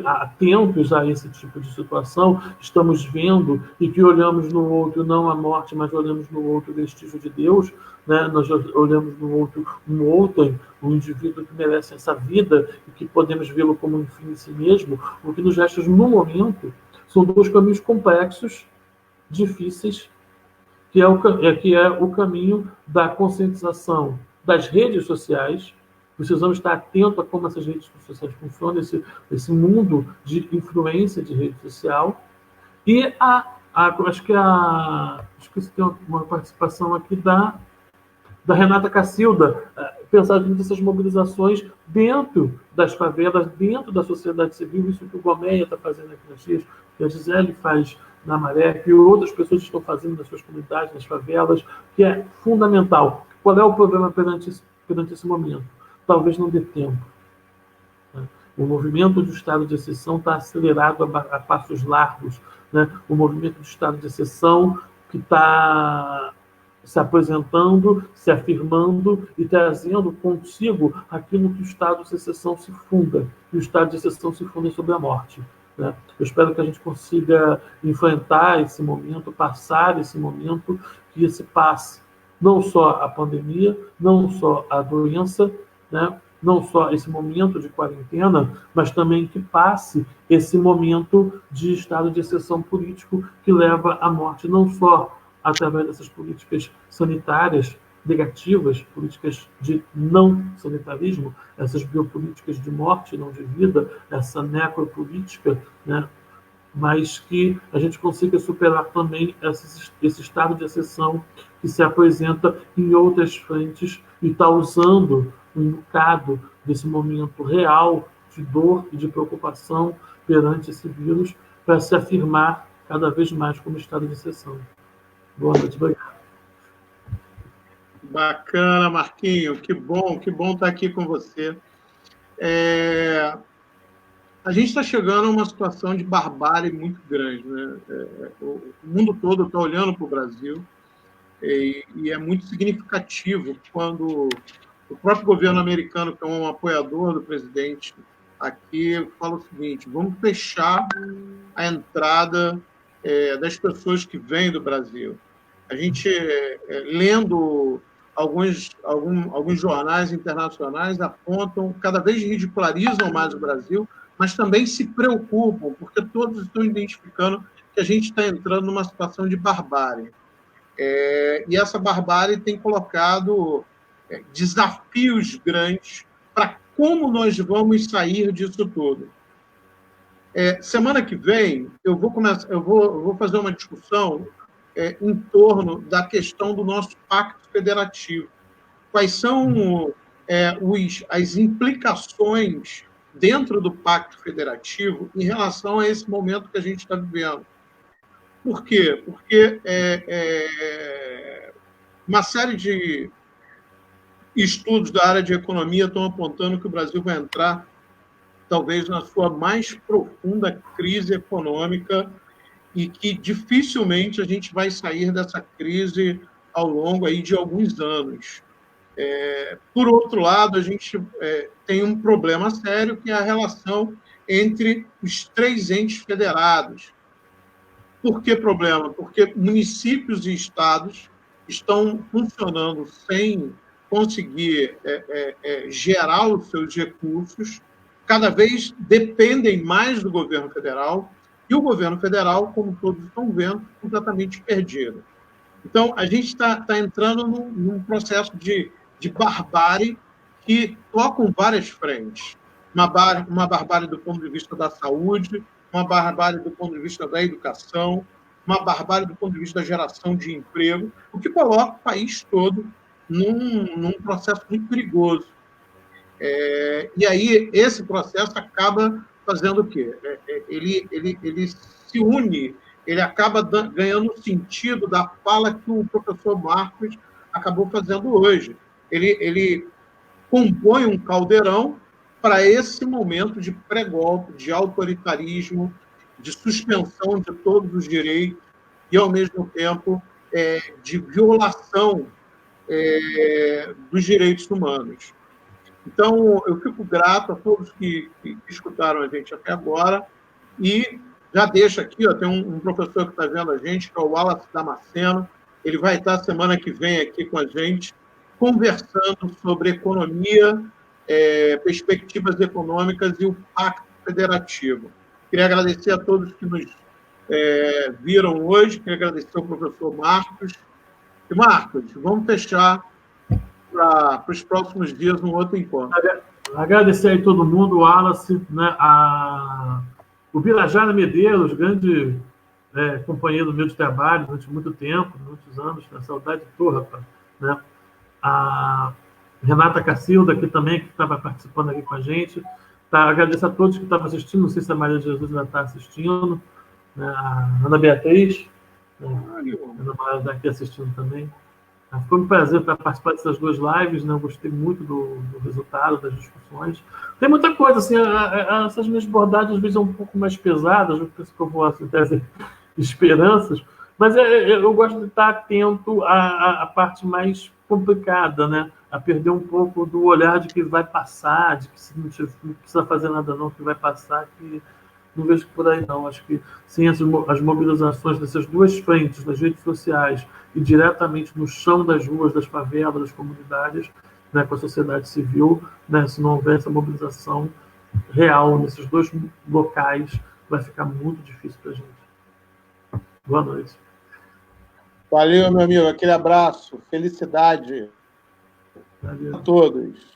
atentos a esse tipo de situação, estamos vendo e que olhamos no outro não a morte, mas olhamos no outro o vestígio de Deus, né? Nós olhamos no outro um indivíduo que merece essa vida e que podemos vê-lo como um fim em si mesmo. O que nos resta no momento são dois caminhos complexos, difíceis, que é o caminho da conscientização das redes sociais. Precisamos estar atentos a como essas redes sociais funcionam, esse mundo de influência de rede social. E acho que tem uma participação aqui da Renata Cacilda, pensar nessas mobilizações dentro das favelas, dentro da sociedade civil, isso que o Gomeia está fazendo aqui nas Rias, que a Gisele faz na Maré, que outras pessoas estão fazendo nas suas comunidades, nas favelas, que é fundamental. Qual é o problema perante esse momento? Talvez não dê tempo. O movimento do estado de exceção está acelerado a passos largos. Né? O movimento do estado de exceção que está se apresentando, se afirmando e trazendo consigo aquilo que o estado de exceção se funda. E o estado de exceção se funda sobre a morte. Né? Eu espero que a gente consiga enfrentar esse momento, passar esse momento, que esse passe não só a pandemia, não só a doença, né? Não só esse momento de quarentena, mas também que passe esse momento de estado de exceção político que leva à morte, não só através dessas políticas sanitárias negativas, políticas de não sanitarismo, essas biopolíticas de morte, não de vida, essa necropolítica, né? Mas que a gente consiga superar também esse estado de exceção que se apresenta em outras frentes e está usando um bocado desse momento real de dor e de preocupação perante esse vírus para se afirmar cada vez mais como estado de exceção. Boa noite, obrigado. Bacana, Marquinho, que bom estar aqui com você. A gente está chegando a uma situação de barbárie muito grande, né? O mundo todo está olhando para o Brasil e é muito significativo quando o próprio governo americano, que é um apoiador do presidente aqui, fala o seguinte: vamos fechar a entrada das pessoas que vêm do Brasil. A gente, lendo alguns jornais internacionais, apontam, cada vez ridicularizam mais o Brasil, mas também se preocupam, porque todos estão identificando que a gente está entrando numa situação de barbárie. E essa barbárie tem colocado desafios grandes para como nós vamos sair disso tudo. Semana que vem, eu vou fazer uma discussão em torno da questão do nosso pacto federativo. Quais são as implicações dentro do pacto federativo em relação a esse momento que a gente está vivendo. Por quê? Porque uma série de estudos da área de economia estão apontando que o Brasil vai entrar, talvez, na sua mais profunda crise econômica e que dificilmente a gente vai sair dessa crise ao longo aí de alguns anos. Por outro lado, a gente tem um problema sério, que é a relação entre os três entes federados. Por que problema? Porque municípios e estados estão funcionando sem conseguir gerar os seus recursos, cada vez dependem mais do governo federal, e o governo federal, como todos estão vendo, completamente perdido. Então, a gente está entrando num processo de barbárie que tocam várias frentes. Uma barbárie do ponto de vista da saúde, uma barbárie do ponto de vista da educação, uma barbárie do ponto de vista da geração de emprego, o que coloca o país todo num processo muito perigoso. E aí, esse processo acaba fazendo o quê? Ele se une, ele acaba ganhando o sentido da fala que o professor acabou fazendo hoje. Ele compõe um caldeirão para esse momento de pré-golpe, de autoritarismo, de suspensão de todos os direitos e, ao mesmo tempo, de violação dos direitos humanos. Então, eu fico grato a todos que escutaram a gente até agora e já deixo aqui, tem um professor que está vendo a gente, que é o Wallace Damasceno, ele vai estar semana que vem aqui com a gente, conversando sobre economia, perspectivas econômicas e o Pacto Federativo. Queria agradecer a todos que nos viram hoje, queria agradecer ao professor Marcos. E, Marcos, vamos fechar para os próximos dias um outro encontro. Agradecer aí todo mundo, o Wallace, né, o Birajara Medeiros, grande companheiro meu de trabalho durante muito tempo, muitos anos, na saudade de tu, rapaz, né? A Renata Cacilda, aqui também, que estava participando aqui com a gente. Agradeço a todos que estavam assistindo, não sei se a Maria de Jesus já está assistindo, né? A Ana Beatriz, né? A Ana Maria está aqui assistindo também. Foi um prazer participar dessas duas lives, né? Eu gostei muito do resultado, das discussões. Tem muita coisa, assim, essas minhas abordagens às vezes são um pouco mais pesadas, eu penso que eu vou assim, trazer esperanças, mas eu gosto de estar atento à parte mais complicada, né? A perder um pouco do olhar de que vai passar, de que não precisa fazer nada não, que vai passar, que não vejo por aí não. Acho que sem as mobilizações dessas duas frentes, nas redes sociais e diretamente no chão das ruas, das favelas, das comunidades, né, com a sociedade civil, né, se não houver essa mobilização real nesses dois locais, vai ficar muito difícil para a gente. Boa noite. Valeu, meu amigo. Aquele abraço. Felicidade. Valeu. A todos.